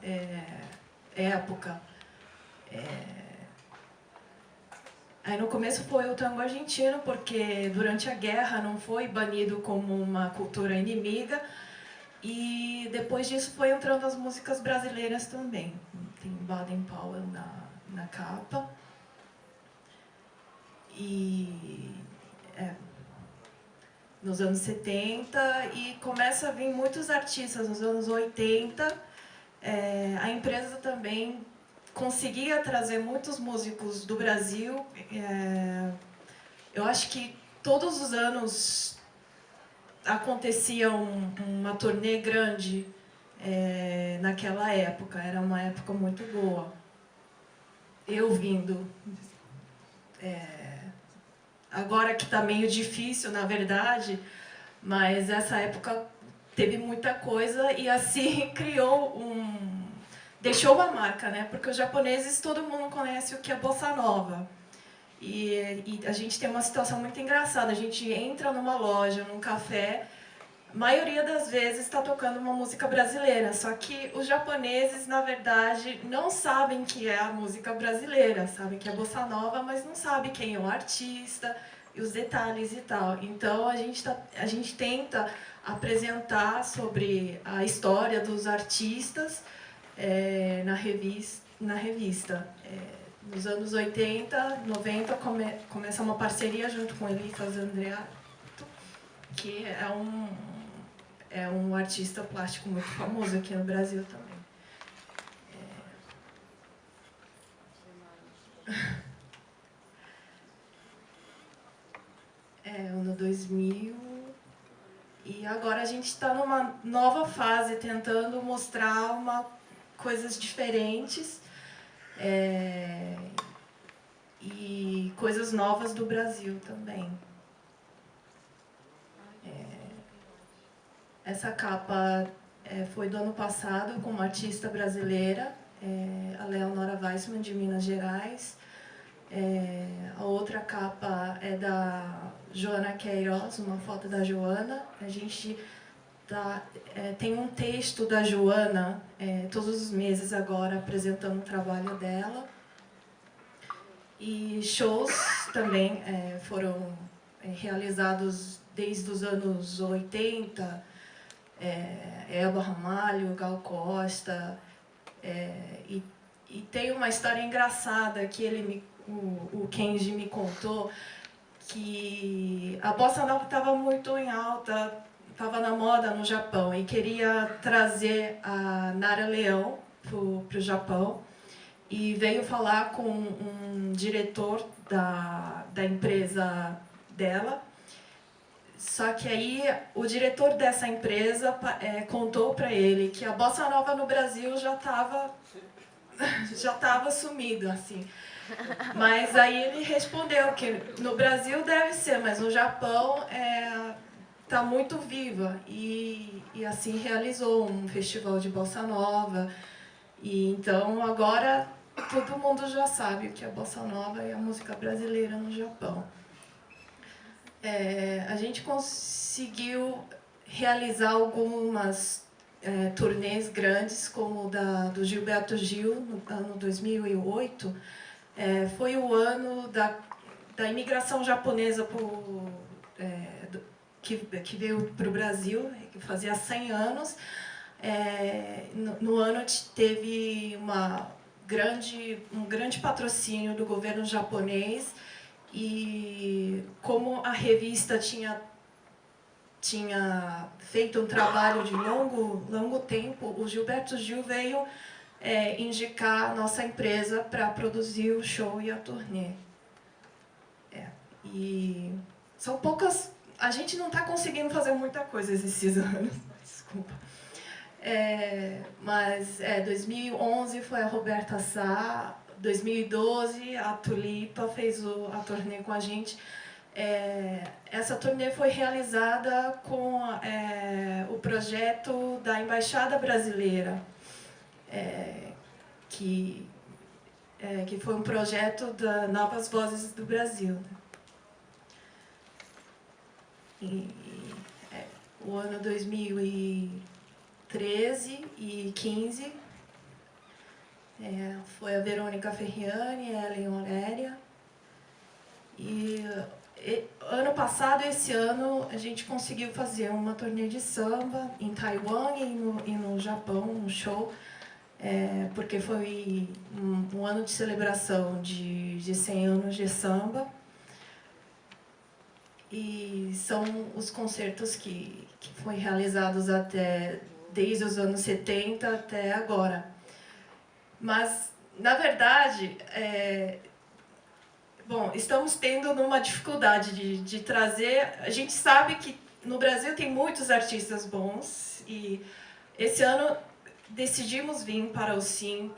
época. Aí no começo foi o tango argentino, porque durante a guerra não foi banido como uma cultura inimiga, e depois disso foi entrando as músicas brasileiras também. Tem Baden Powell na capa. E nos anos 70, e começa a vir muitos artistas nos anos 80. A empresa também conseguia trazer muitos músicos do Brasil. Eu acho que todos os anos acontecia uma turnê grande naquela época. Era uma época muito boa. Eu vindo. Agora que está meio difícil, na verdade, mas essa época teve muita coisa, e assim deixou uma marca, né? Porque os japoneses, todo mundo conhece o que é bossa nova. E a gente tem uma situação muito engraçada. A gente entra numa loja, num café, a maioria das vezes está tocando uma música brasileira. Só que os japoneses, na verdade, não sabem que é a música brasileira. Sabem que é bossa nova, mas não sabem quem é o artista e os detalhes e tal. Então, a gente tenta apresentar sobre a história dos artistas na revista. Nos anos 80, 90, começa uma parceria junto com Elifas Andreato, que é um artista plástico muito famoso aqui no Brasil também. Ano 2000, e agora a gente está numa nova fase, tentando mostrar coisas diferentes e coisas novas do Brasil também. Essa capa foi do ano passado, com uma artista brasileira, a Leonora Weissman, de Minas Gerais. A outra capa é da Joana Queiroz, uma foto da Joana. A gente tem um texto da Joana todos os meses agora, apresentando o trabalho dela. E shows também foram realizados desde os anos 80, Elba Ramalho, Gal Costa, e tem uma história engraçada que o Kenji me contou, que a bossa nova estava muito em alta, estava na moda no Japão, e queria trazer a Nara Leão para o Japão, e veio falar com um diretor da empresa dela. Só que aí o diretor dessa empresa contou para ele que a bossa nova no Brasil já estava sumida, assim. Mas aí ele respondeu que no Brasil deve ser, mas no Japão está muito viva. E assim realizou um festival de bossa nova. E então agora todo mundo já sabe o que é bossa nova e a música brasileira no Japão. A gente conseguiu realizar algumas turnês grandes, como do Gilberto Gil, no ano 2008. Foi o ano da imigração japonesa que veio para o Brasil, que fazia 100 anos. No ano teve um grande patrocínio do governo japonês, e como a revista tinha tinha feito um trabalho de longo tempo, o Gilberto Gil veio indicar a nossa empresa para produzir o show e a turnê. E são poucas... A gente não está conseguindo fazer muita coisa esses anos, desculpa. Mas 2011 foi a Roberta Sá, 2012 a Tulipa fez a turnê com a gente. Essa turnê foi realizada com o projeto da Embaixada Brasileira, que foi um projeto da Novas Vozes do Brasil. O ano 2013 e 15 foi a Verônica Ferriani, a Ellen Aurélia. E ano passado, esse ano, a gente conseguiu fazer uma turnê de samba em Taiwan e no Japão, um show, porque foi um ano de celebração de 100 anos de samba. E são os concertos que foram realizados desde os anos 70 até agora. Mas, na verdade, estamos tendo uma dificuldade de trazer... A gente sabe que no Brasil tem muitos artistas bons e esse ano decidimos vir para o Sim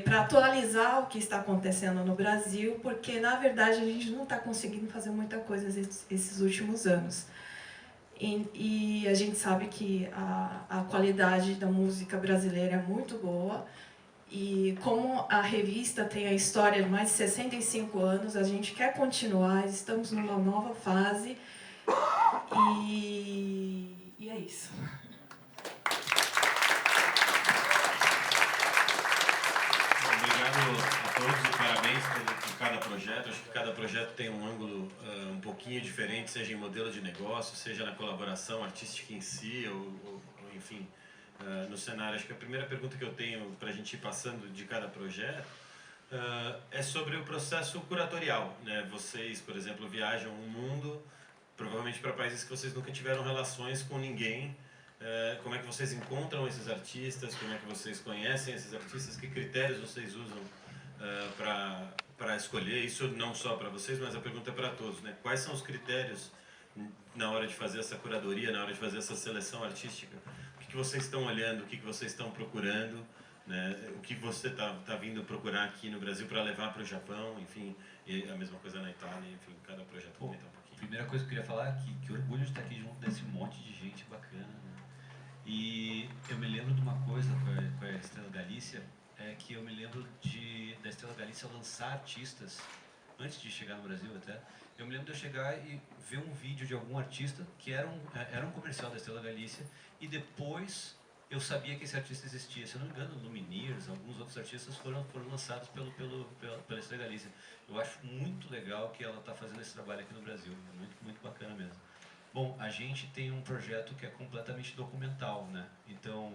para atualizar o que está acontecendo no Brasil, porque, na verdade, a gente não está conseguindo fazer muita coisa esses últimos anos. E a gente sabe que a qualidade da música brasileira é muito boa. E como a revista tem a história de mais de 65 anos, a gente quer continuar, estamos numa nova fase. E é isso. Obrigado a todos e parabéns por cada projeto. Acho que cada projeto tem um ângulo um pouquinho diferente, seja em modelo de negócio, seja na colaboração artística em si, ou enfim, no cenário. Acho que a primeira pergunta que eu tenho para a gente ir passando de cada projeto é sobre o processo curatorial, né? Vocês, por exemplo, viajam o mundo, provavelmente para países que vocês nunca tiveram relações com ninguém. Como é que vocês encontram esses artistas? Como é que vocês conhecem esses artistas? Que critérios vocês usam para escolher? Isso não só para vocês, mas a pergunta é para todos, né? Quais são os critérios na hora de fazer essa curadoria, na hora de fazer essa seleção artística? O que vocês estão olhando? O que vocês estão procurando? Né? O que você tá vindo procurar aqui no Brasil para levar para o Japão? Enfim, e a mesma coisa na Itália. Enfim, cada projeto comenta um pouquinho. Primeira coisa que eu queria falar é que orgulho de estar aqui junto desse monte de gente bacana, né? E eu me lembro de uma coisa com a Estrela Galícia, que eu me lembro da Estrela Galícia lançar artistas, antes de chegar no Brasil até, eu me lembro de eu chegar e ver um vídeo de algum artista que era um comercial da Estrela Galícia, e depois eu sabia que esse artista existia. Se eu não me engano, Lumineers, alguns outros artistas foram lançados pela Estrela Galícia. Eu acho muito legal que ela está fazendo esse trabalho aqui no Brasil, muito, muito bacana mesmo. Bom, a gente tem um projeto que é completamente documental, né? Então,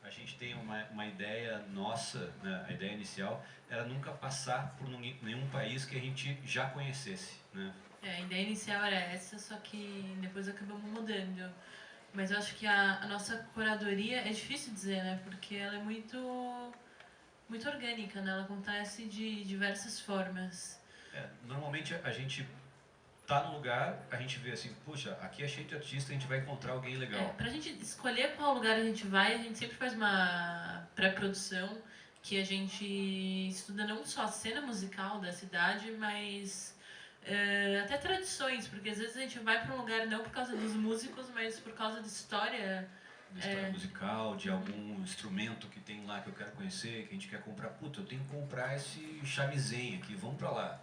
a gente tem uma ideia nossa, né? A ideia inicial era nunca passar por nenhum país que a gente já conhecesse, né? A ideia inicial era essa, só que depois acabamos mudando. Mas eu acho que a nossa curadoria é difícil dizer, né? Porque ela é muito orgânica, né? Ela acontece de diversas formas. Normalmente a gente tá no lugar, a gente vê assim, puxa, aqui é cheio de artista, a gente vai encontrar alguém legal. Pra gente escolher qual lugar a gente vai, a gente sempre faz uma pré-produção que a gente estuda não só a cena musical da cidade, mas até tradições, porque às vezes a gente vai para um lugar não por causa dos músicos, mas por causa da história. Da história musical, de algum instrumento que tem lá que eu quero conhecer, que a gente quer comprar. Puta, eu tenho que comprar esse chamizen aqui, vamos para lá.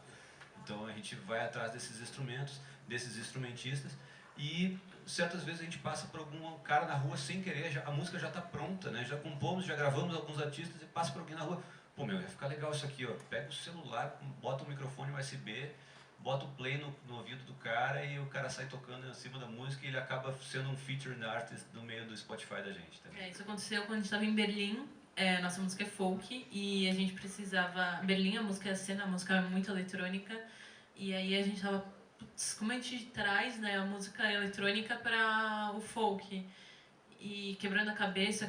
Então a gente vai atrás desses instrumentos, desses instrumentistas, e certas vezes a gente passa por algum cara na rua sem querer, a música já está pronta, né? Já compomos, já gravamos alguns artistas e passa por alguém na rua. Pô, meu, vai ficar legal isso aqui, ó. Pega o celular, bota o microfone USB, bota o play no ouvido do cara e o cara sai tocando em cima da música e ele acaba sendo um featured artist no meio do Spotify da gente também. Isso aconteceu quando a gente estava em Berlim. Nossa música é folk e a gente precisava... Berlim, a música é cena, a música é muito eletrônica. E aí a gente tava... putz, como a gente traz, né, a música eletrônica para o folk. E quebrando a cabeça,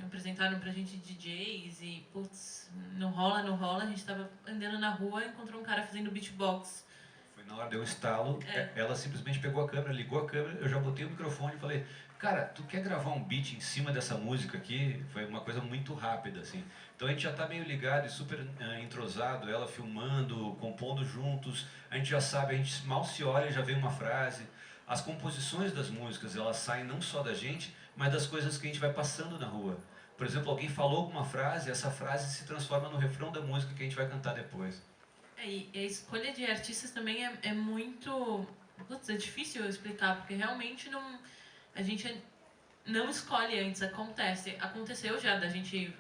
apresentaram pra gente DJs e, putz, não rola. A gente tava andando na rua e encontrou um cara fazendo beatbox. Foi na hora, deu um estalo, ela simplesmente pegou a câmera, ligou a câmera, eu já botei o microfone e falei, cara, tu quer gravar um beat em cima dessa música aqui? Foi uma coisa muito rápida, assim. Então a gente já tá meio ligado e super entrosado, ela filmando, compondo juntos, a gente já sabe, a gente mal se olha e já vem uma frase. As composições das músicas, elas saem não só da gente, mas das coisas que a gente vai passando na rua. Por exemplo, alguém falou alguma frase, essa frase se transforma no refrão da música que a gente vai cantar depois. E a escolha de artistas também é muito... Putz, é difícil explicar, porque realmente não, a gente não escolhe antes, acontece. Aconteceu já da gente,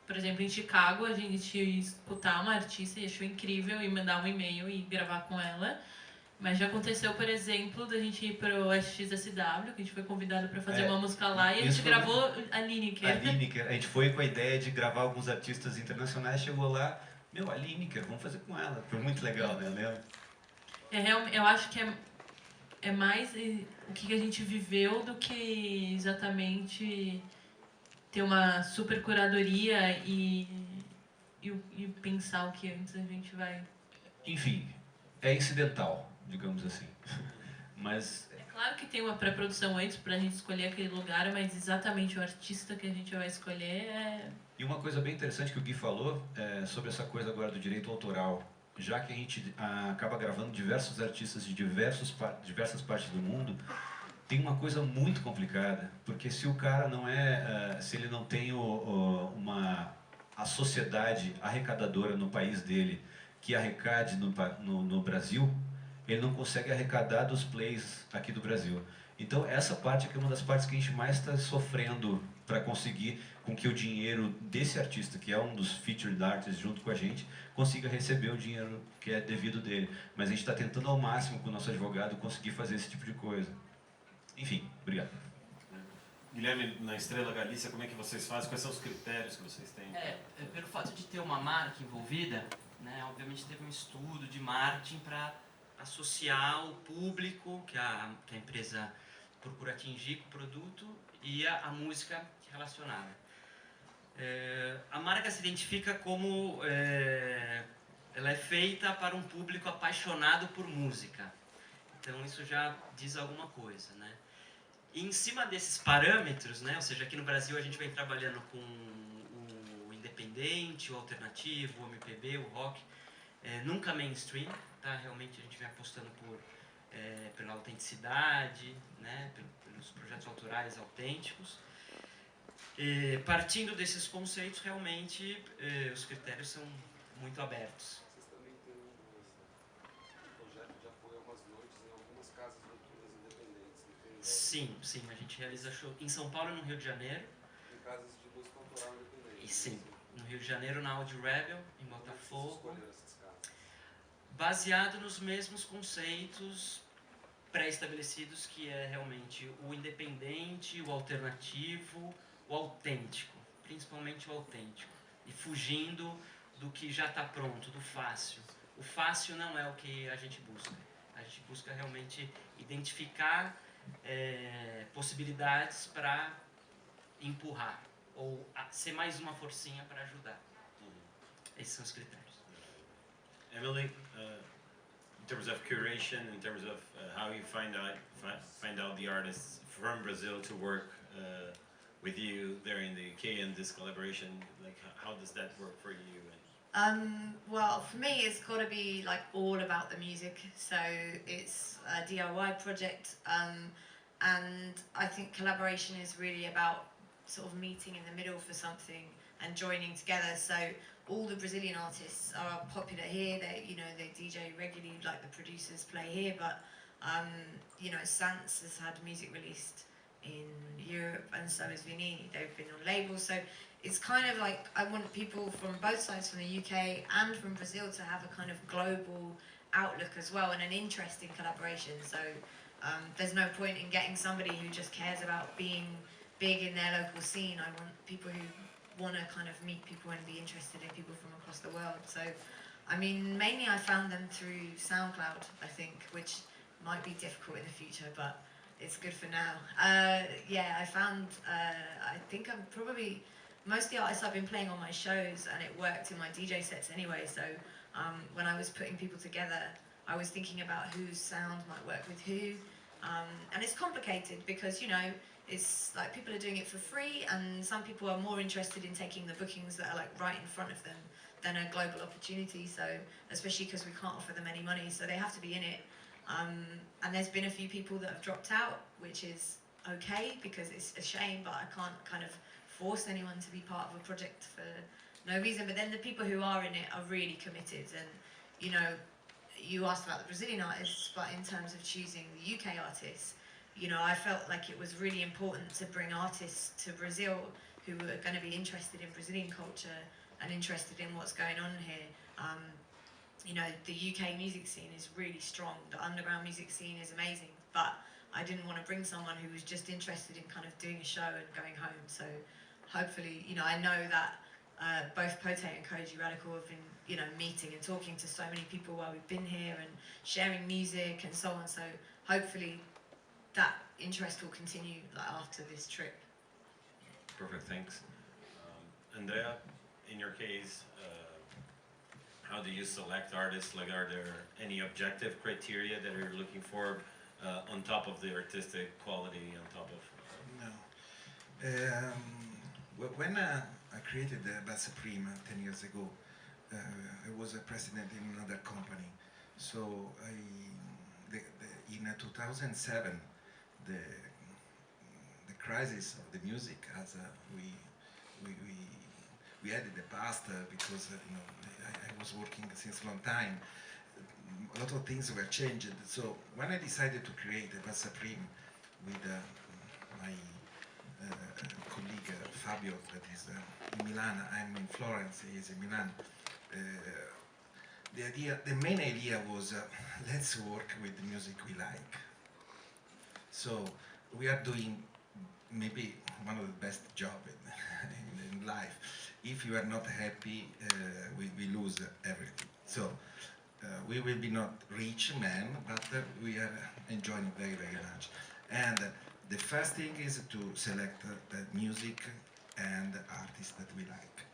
por exemplo, em Chicago, a gente escutar uma artista e achou incrível e mandar um e-mail e gravar com ela. Mas já aconteceu, por exemplo, da gente ir pro SXSW, que a gente foi convidado para fazer uma música lá, e a gente gravou a Lineker. A Lineker, a gente foi com a ideia de gravar alguns artistas internacionais, chegou lá, a Lineker, vamos fazer com ela. Foi muito legal, né? Eu acho que é mais o que a gente viveu do que exatamente ter uma super curadoria e pensar o que antes a gente vai... Enfim, é incidental, digamos assim. Mas... É claro que tem uma pré-produção antes pra gente escolher aquele lugar, mas exatamente o artista que a gente vai escolher é... E uma coisa bem interessante que o Gui falou sobre essa coisa agora do direito autoral. Já que a gente acaba gravando diversos artistas de diversas partes do mundo, tem uma coisa muito complicada, porque se o cara não se ele não tem a sociedade arrecadadora no país dele, que arrecade no Brasil, ele não consegue arrecadar dos plays aqui do Brasil. Então essa parte aqui é uma das partes que a gente mais está sofrendo para conseguir com que o dinheiro desse artista, que é um dos featured artists junto com a gente, consiga receber o dinheiro que é devido dele. Mas a gente está tentando ao máximo com o nosso advogado conseguir fazer esse tipo de coisa. Enfim, obrigado. Guilherme, na Estrela Galícia, como é que vocês fazem? Quais são os critérios que vocês têm? Pelo fato de ter uma marca envolvida, né, obviamente teve um estudo de marketing para associar o público que a empresa procura atingir com o produto e a música relacionada. A marca se identifica como ela é feita para um público apaixonado por música. Então isso já diz alguma coisa, né? E em cima desses parâmetros, né, ou seja, aqui no Brasil a gente vem trabalhando com o independente, o alternativo, o MPB, o rock, nunca mainstream, tá? Realmente a gente vem apostando pela autenticidade, né, pelos projetos autorais autênticos. E, partindo desses conceitos, realmente os critérios são muito abertos. Vocês também têm um projeto de apoio a umas noites em algumas casas noturnas independentes. Sim, a gente realiza show em São Paulo e no Rio de Janeiro. Em casas de música autoral independente. E sim, no Rio de Janeiro na Audio Rebel, em Botafogo. Essas casas? Baseado nos mesmos conceitos pré-estabelecidos, que é realmente o independente, o alternativo, o autêntico, principalmente o autêntico, e fugindo do que já está pronto, do fácil. O fácil não é o que a gente busca. A gente busca realmente identificar possibilidades para empurrar, ou ser mais uma forcinha para ajudar. Esses são os critérios. Emily, in terms of curation, in terms of how you find out the artists from Brazil to work with you there in the UK and this collaboration, like how does that work for you? Well, for me, it's got to be like all about the music. So it's a DIY project, and I think collaboration is really about sort of meeting in the middle for something and joining together. So all the Brazilian artists are popular here. They DJ regularly, like the producers play here. But Sans has had music released in Europe, and so has Vini. They've been on labels. So it's kind of like I want people from both sides, from the UK and from Brazil, to have a kind of global outlook as well and an interesting collaboration. So there's no point in getting somebody who just cares about being big in their local scene. I want people who want to kind of meet people and be interested in people from across the world. So I mean, mainly I found them through SoundCloud, I think, which might be difficult in the future, but it's good for now. Yeah, I found, I think I'm probably, most of the artists I've been playing on my shows, and it worked in my DJ sets anyway, so when I was putting people together, I was thinking about whose sound might work with who, and it's complicated because, you know, it's like people are doing it for free, and some people are more interested in taking the bookings that are like right in front of them than a global opportunity, so especially because we can't offer them any money, so they have to be in it. And there's been a few people that have dropped out, which is okay because it's a shame, but I can't kind of force anyone to be part of a project for no reason. But then the people who are in it are really committed, and you know, you asked about the Brazilian artists, but in terms of choosing the UK artists, you know, I felt like it was really important to bring artists to Brazil who were going to be interested in Brazilian culture and interested in what's going on here. You know, the UK music scene is really strong. The underground music scene is amazing, but I didn't want to bring someone who was just interested in kind of doing a show and going home. So hopefully, you know, I know that both Pote and Koji Radical have been, you know, meeting and talking to so many people while we've been here and sharing music and so on. So hopefully that interest will continue like, after this trip. Perfect, thanks. Andrea, in your case, how do you select artists? Like, are there any objective criteria that you're looking for on top of the artistic quality, on top of? No. When I created Bad Supreme 10 years ago, I was a president in another company. So in 2007, the crisis of the music, as we had in the past, because you know, I was working since a long time, a lot of things were changed. So when I decided to create Bad Supreme with my colleague Fabio, that is in Milan, I'm in Florence, he is in Milan, the main idea was let's work with the music we like. So we are doing maybe one of the best jobs in life. If you are not happy, we lose everything. So we will be not rich men, but we are enjoying very, very much. And the first thing is to select the music and artists that we like.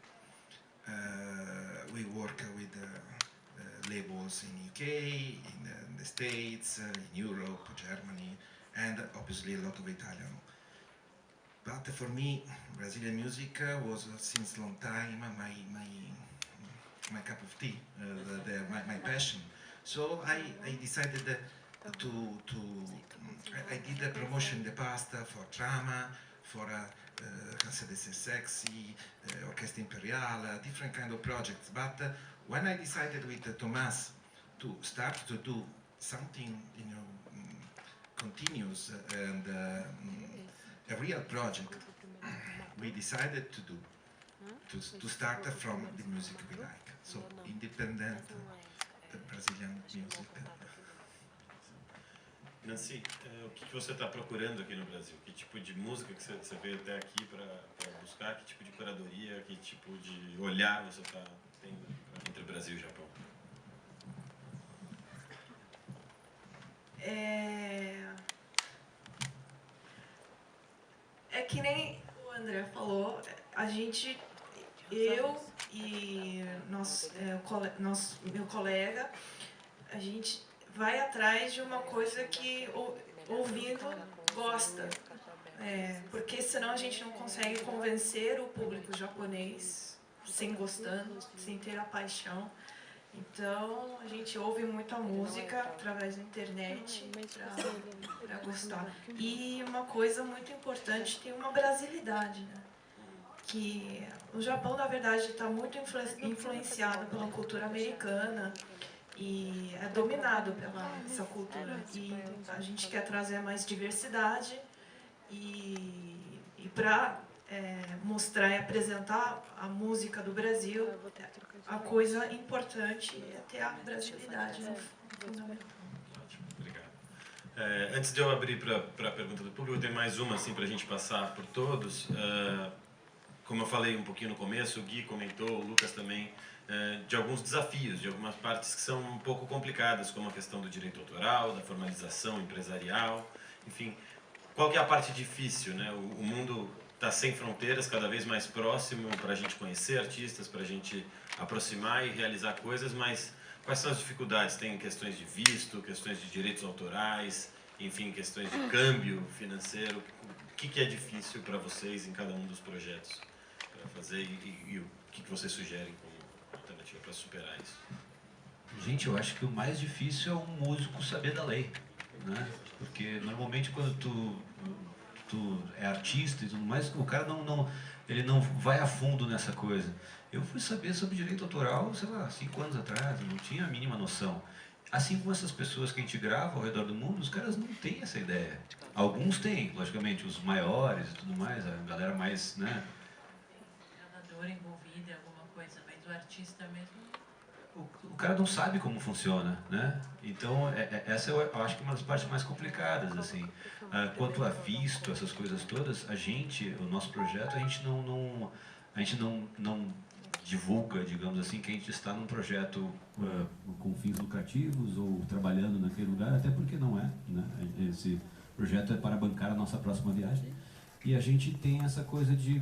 We work with labels in UK, in the States, in Europe, Germany, and obviously a lot of Italian. But for me, Brazilian music was since a long time my cup of tea, my passion. So I decided I did a promotion in the past for Trama, for Cansa de Ser Sexy, Orchestra Imperiale, different kind of projects. But when I decided with Thomas to start to do something, you know, continuous and a real project, we decided to start from the music we like. So independent Brazilian music. Nancy, o que você está procurando aqui no Brasil? Que tipo de música que você veio até aqui para buscar? Que tipo de curadoria, que tipo de olhar você está tendo entre o Brasil e o Japão? É que nem o André falou, eu e meu colega, a gente vai atrás de uma coisa que ouvindo gosta, porque senão a gente não consegue convencer o público japonês sem gostando, sem ter a paixão. Então a gente ouve muita música através da internet para gostar. E uma coisa muito importante, tem uma brasilidade, né? Que o Japão, na verdade, está muito influenciado pela cultura americana e é dominado pela essa cultura. E a gente quer trazer mais diversidade e para mostrar e apresentar a música do Brasil, a coisa importante é ter a brasilidade, né? Fundamental. Obrigado. Antes de eu abrir para a pergunta do público, tem mais uma assim, para a gente passar por todos. Como eu falei um pouquinho no começo, o Gui comentou, o Lucas também de alguns desafios, de algumas partes que são um pouco complicadas, como a questão do direito autoral, da formalização empresarial, enfim. Qual que é a parte difícil, né? O mundo está sem fronteiras, cada vez mais próximo para a gente conhecer artistas, para a gente aproximar e realizar coisas, mas quais são as dificuldades? Tem questões de visto, questões de direitos autorais, enfim, questões de câmbio financeiro. O que é difícil para vocês em cada um dos projetos para fazer e o que vocês sugerem como alternativa para superar isso? Gente, eu acho que o mais difícil é um músico saber da lei, né? Porque normalmente quando tu é artista e tudo mais, o cara ele não vai a fundo nessa coisa. Eu fui saber sobre direito autoral, sei lá, 5 anos atrás, eu não tinha a mínima noção. Assim como essas pessoas que a gente grava ao redor do mundo, os caras não têm essa ideia. Alguns têm, logicamente, os maiores e tudo mais, a galera mais, né? Gravador envolvido em alguma coisa, mas o artista mesmo... O cara não sabe como funciona, né? Então, essa eu acho que é uma das partes mais complicadas, assim. Quanto a visto, essas coisas todas, o nosso projeto, a gente não divulga, digamos assim, que a gente está num projeto com fins lucrativos ou trabalhando naquele lugar, até porque não é, né? Esse projeto é para bancar a nossa próxima viagem. E a gente tem essa coisa de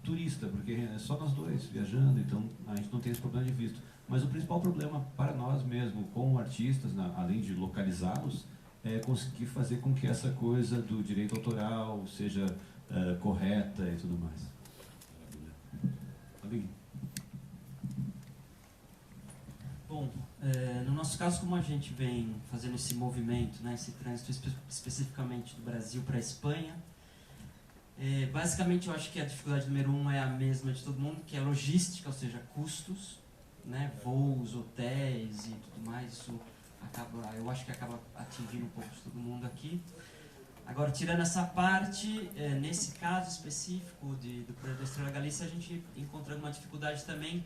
turista, porque é só nós dois viajando, então a gente não tem esse problema de visto. Mas o principal problema para nós mesmo, como artistas, além de localizá-los, é conseguir fazer com que essa coisa do direito autoral seja correta e tudo mais. Bom, no nosso caso, como a gente vem fazendo esse movimento, né, esse trânsito especificamente do Brasil para a Espanha, basicamente eu acho que a dificuldade número 1 é a mesma de todo mundo, que é a logística, ou seja, custos, né, voos, hotéis e tudo mais. Isso eu acho que acaba atingindo um pouco de todo mundo aqui. Agora, tirando essa parte, nesse caso específico do projeto da Estrela Galícia, a gente encontra uma dificuldade também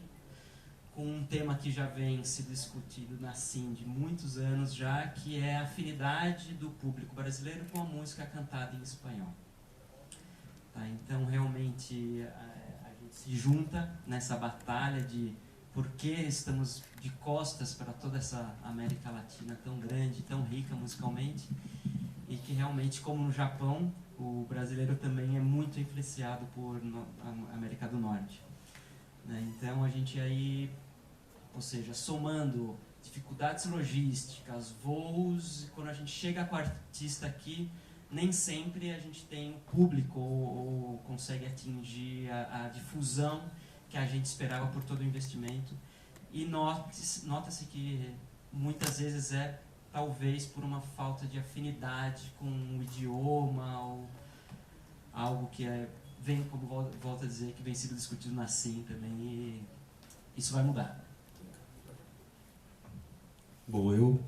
com um tema que já vem sendo discutido na CIM de muitos anos já, que é a afinidade do público brasileiro com a música cantada em espanhol. Tá, então, realmente, a gente se junta nessa batalha de por que estamos de costas para toda essa América Latina tão grande, tão rica musicalmente, e que realmente, como no Japão, o brasileiro também é muito influenciado por a América do Norte. Né? Então, a gente aí, ou seja, somando dificuldades logísticas, voos, quando a gente chega com o artista aqui, nem sempre a gente tem o público ou consegue atingir a difusão que a gente esperava por todo o investimento. E nota-se que muitas vezes talvez por uma falta de afinidade com o idioma ou algo que vem, como volto a dizer, que vem sendo discutido na CIM também, e isso vai mudar. Bom, eu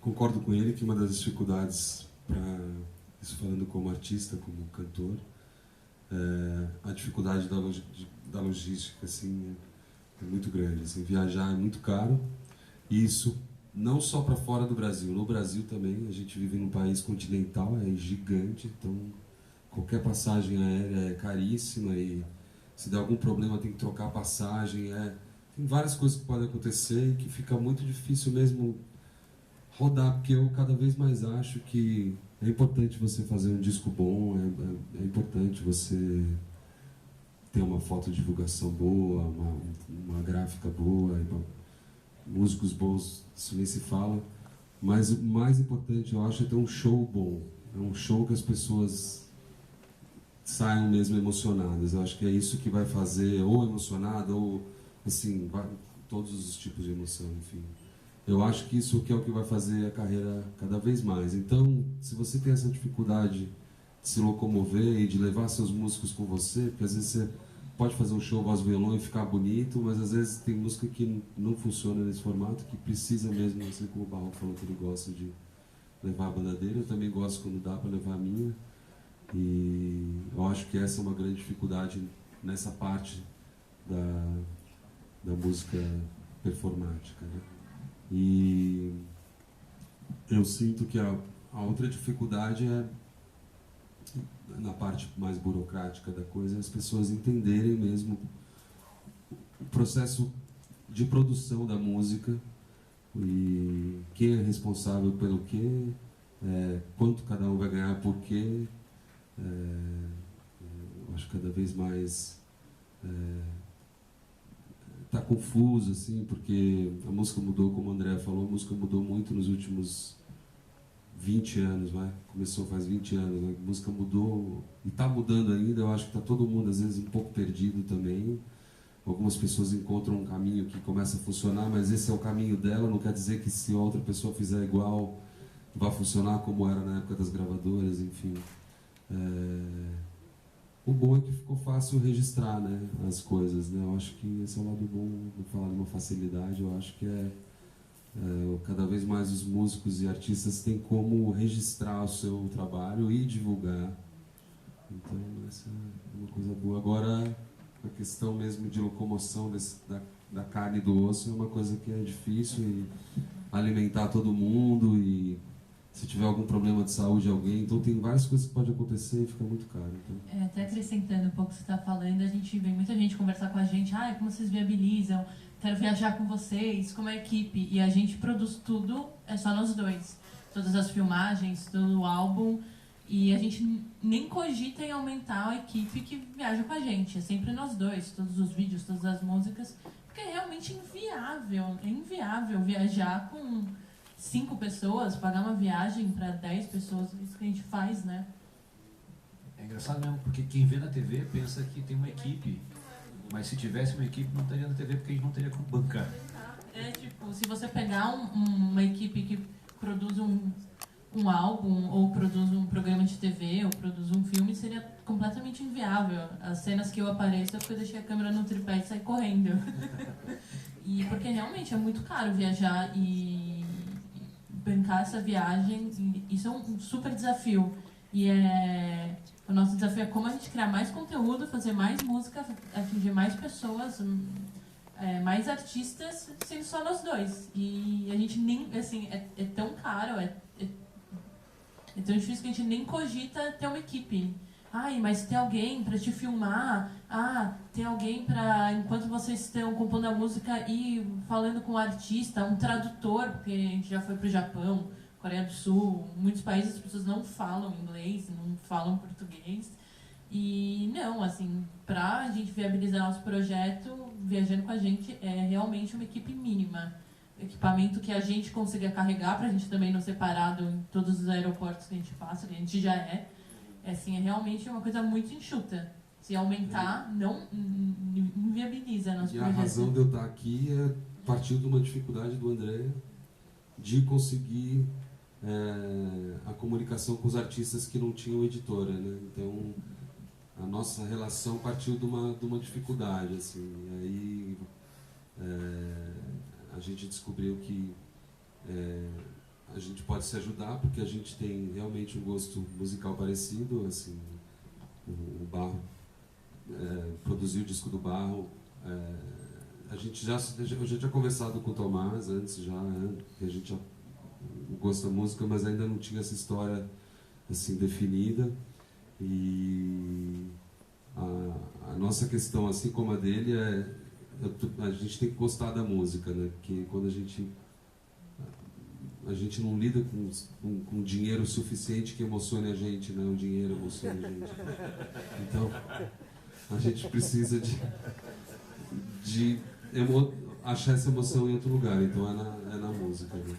concordo com ele que uma das dificuldades, isso falando como artista, como cantor, a dificuldade da logística, assim, é muito grande. Assim, viajar é muito caro, e isso não só para fora do Brasil. No Brasil também, a gente vive num país continental, é gigante, então qualquer passagem aérea é caríssima e se der algum problema tem que trocar a passagem. Tem várias coisas que podem acontecer e que fica muito difícil mesmo rodar, porque eu cada vez mais acho que é importante você fazer um disco bom, é importante você ter uma fotodivulgação boa, uma gráfica boa, músicos bons, isso nem se fala, mas o mais importante, eu acho, é ter um show bom. É um show que as pessoas saiam mesmo emocionadas. Eu acho que é isso que vai fazer, ou emocionada, ou assim, todos os tipos de emoção, enfim. Eu acho que isso que é o que vai fazer a carreira cada vez mais. Então, se você tem essa dificuldade de se locomover e de levar seus músicos com você, porque às vezes você pode fazer um show voz violão e ficar bonito, mas às vezes tem música que não funciona nesse formato, que precisa mesmo, assim como o Barro falou que ele gosta de levar a banda dele, eu também gosto quando dá para levar a minha. E eu acho que essa é uma grande dificuldade nessa parte da música performática, né? E eu sinto que a outra dificuldade é na parte mais burocrática da coisa, as pessoas entenderem mesmo o processo de produção da música, e quem é responsável pelo quê, quanto cada um vai ganhar, por quê. Eu acho que cada vez mais tá confuso, assim, porque a música mudou, como o André falou, a música mudou muito nos últimos 20 anos, vai? Começou faz 20 anos, né? A música mudou e está mudando ainda. Eu acho que está todo mundo às vezes um pouco perdido também. Algumas pessoas encontram um caminho que começa a funcionar, mas esse é o caminho dela, não quer dizer que se outra pessoa fizer igual vai funcionar como era na época das gravadoras, enfim. O bom é que ficou fácil registrar, né, as coisas, né? Eu acho que esse é o lado bom, vou falar de uma facilidade. Eu acho que cada vez mais os músicos e artistas têm como registrar o seu trabalho e divulgar. Então, essa é uma coisa boa. Agora, a questão mesmo de locomoção da carne e do osso é uma coisa que é difícil, e alimentar todo mundo, e se tiver algum problema de saúde alguém, então tem várias coisas que podem acontecer e fica muito caro. Então. Até acrescentando um pouco o que você está falando, a gente vê muita gente conversar com a gente, como vocês viabilizam, quero viajar com vocês, como é a equipe, e a gente produz tudo, é só nós dois. Todas as filmagens, todo o álbum, e a gente nem cogita em aumentar a equipe que viaja com a gente, é sempre nós dois, todos os vídeos, todas as músicas, porque é realmente inviável viajar com 5 pessoas, pagar uma viagem para 10 pessoas, isso que a gente faz, né? É engraçado mesmo, porque quem vê na TV pensa que tem uma equipe, mas se tivesse uma equipe não estaria na TV, porque a gente não teria como bancar. Tipo, se você pegar uma equipe que produz um álbum, ou produz um programa de TV, ou produz um filme, seria completamente inviável. As cenas que eu apareço é porque eu deixei a câmera no tripé e saí correndo. E porque realmente é muito caro viajar e bancar essa viagem, isso é um super desafio. E o nosso desafio é como a gente criar mais conteúdo, fazer mais música, atingir mais pessoas, mais artistas, sendo só nós dois. E a gente nem, assim, é tão caro, é tão difícil que a gente nem cogita ter uma equipe. Mas tem alguém para te filmar, tem alguém para, enquanto vocês estão compondo a música, ir falando com o artista, um tradutor, porque a gente já foi para o Japão, Coreia do Sul, muitos países as pessoas não falam inglês, não falam português. E não, assim, para a gente viabilizar nosso projeto, viajando com a gente, é realmente uma equipe mínima. Equipamento que a gente consiga carregar, para a gente também não ser parado em todos os aeroportos que a gente passa, que a gente já é realmente uma coisa muito enxuta. Se aumentar, não inviabiliza nosso projeto. E a razão de eu estar aqui partiu de uma dificuldade do André de conseguir a comunicação com os artistas que não tinham editora, né? Então, a nossa relação partiu de uma dificuldade, assim. E aí a gente descobriu que a gente pode se ajudar, porque a gente tem realmente um gosto musical parecido, assim. O Barro produziu o disco do Barro. Eu já tinha conversado com o Tomás antes, que a gente já gosta da música, mas ainda não tinha essa história assim definida. E a nossa questão, assim como a dele, a gente tem que gostar da música, né? Porque quando a gente não lida com dinheiro suficiente que emocione a gente, né? O dinheiro emociona a gente. Então, a gente precisa de achar essa emoção em outro lugar. Então, é na música, né?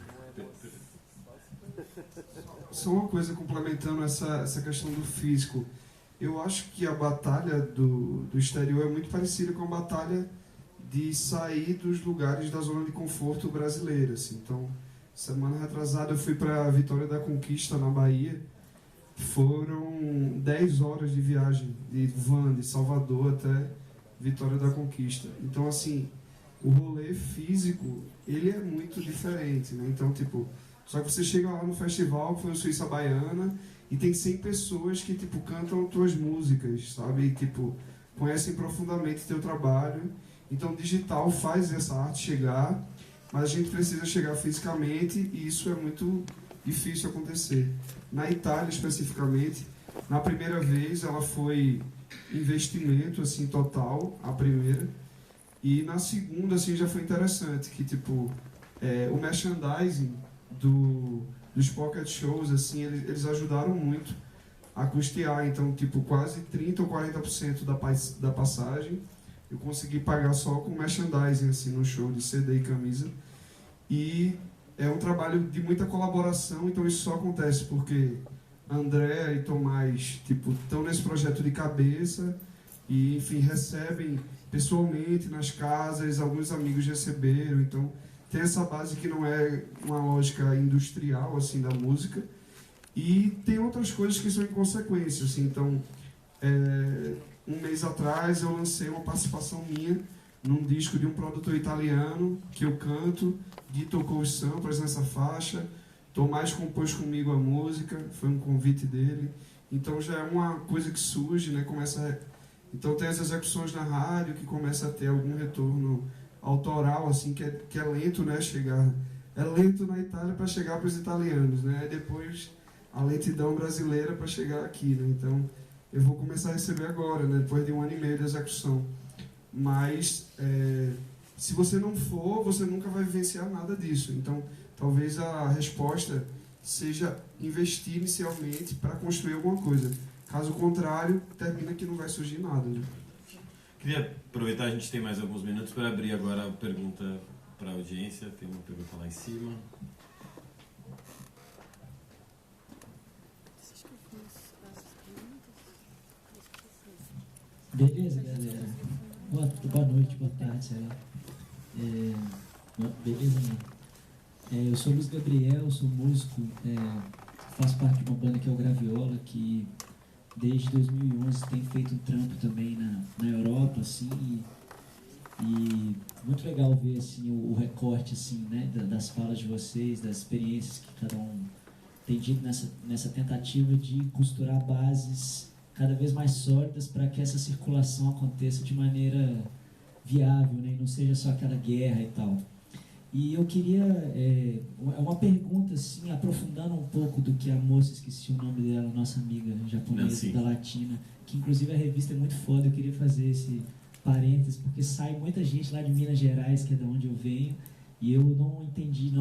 Só uma coisa complementando essa questão do físico. Eu acho que a batalha do exterior é muito parecida com a batalha de sair dos lugares da zona de conforto brasileira, assim. Então, semana retrasada eu fui para Vitória da Conquista, na Bahia. Foram 10 horas de viagem, de van, de Salvador até Vitória da Conquista. Então, assim, o rolê físico, ele é muito diferente, né? Então, tipo, só que você chega lá no festival, que foi o Suíça Baiana, e tem 100 pessoas que, tipo, cantam tuas músicas, sabe? E, tipo, conhecem profundamente teu trabalho. Então, o digital faz essa arte chegar, mas a gente precisa chegar fisicamente, e isso é muito difícil acontecer. Na Itália, especificamente, na primeira vez, ela foi investimento, assim, total, a primeira. E na segunda, assim, já foi interessante, que, tipo, o merchandising dos pocket shows, assim, eles ajudaram muito a custear. Então, tipo, quase 30% ou 40% da passagem eu consegui pagar só com merchandising, assim, no show de CD e camisa. E é um trabalho de muita colaboração, então isso só acontece porque André e Tomás, tipo, estão nesse projeto de cabeça e, enfim, recebem pessoalmente nas casas, alguns amigos receberam, então tem essa base que não é uma lógica industrial, assim, da música. E tem outras coisas que são em consequência, assim, então, um mês atrás eu lancei uma participação minha num disco de um produtor italiano que eu canto, Gui tocou os samples nessa faixa, Tomás compôs comigo a música, foi um convite dele, então já é uma coisa que surge, né, então tem as execuções na rádio que começa a ter algum retorno autoral, assim, que é lento, né, é lento na Itália para chegar para os italianos, né, e depois a lentidão brasileira para chegar aqui, né, então eu vou começar a receber agora, né, depois de 1 ano e meio de execução. Mas, se você não for, você nunca vai vivenciar nada disso. Então, talvez a resposta seja investir inicialmente para construir alguma coisa. Caso contrário, termina que não vai surgir nada. Né? Queria aproveitar, a gente tem mais alguns minutos para abrir agora a pergunta para a audiência. Tem uma pergunta lá em cima. Beleza, galera? Boa noite, boa tarde, sei lá. Beleza, né? Eu sou Luiz Gabriel, sou músico, faço parte de uma banda que é o Graviola, que desde 2011 tem feito um trampo também na Europa, assim, e muito legal ver, assim, o recorte, assim, né, das falas de vocês, das experiências que cada um tem tido nessa tentativa de costurar bases cada vez mais sólidas para que essa circulação aconteça de maneira viável, né? E não seja só aquela guerra e tal. E eu queria, uma pergunta, assim, aprofundando um pouco do que a moça, esqueci o nome dela, nossa amiga japonesa da Latina, que inclusive a revista é muito foda, eu queria fazer esse parênteses, porque sai muita gente lá de Minas Gerais, que é de onde eu venho, e eu não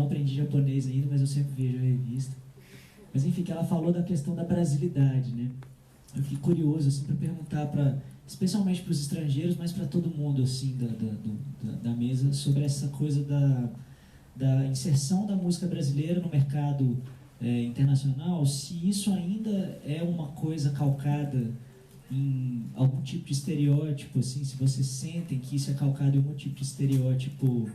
aprendi japonês ainda, mas eu sempre vejo a revista. Mas enfim, que ela falou da questão da brasilidade, né? Eu fiquei curioso, assim, para perguntar especialmente para os estrangeiros, mas para todo mundo, assim, da mesa, sobre essa coisa da inserção da música brasileira no mercado internacional, se isso ainda é uma coisa calcada em algum tipo de estereótipo, assim, se vocês sentem que isso é calcado em algum tipo de estereótipo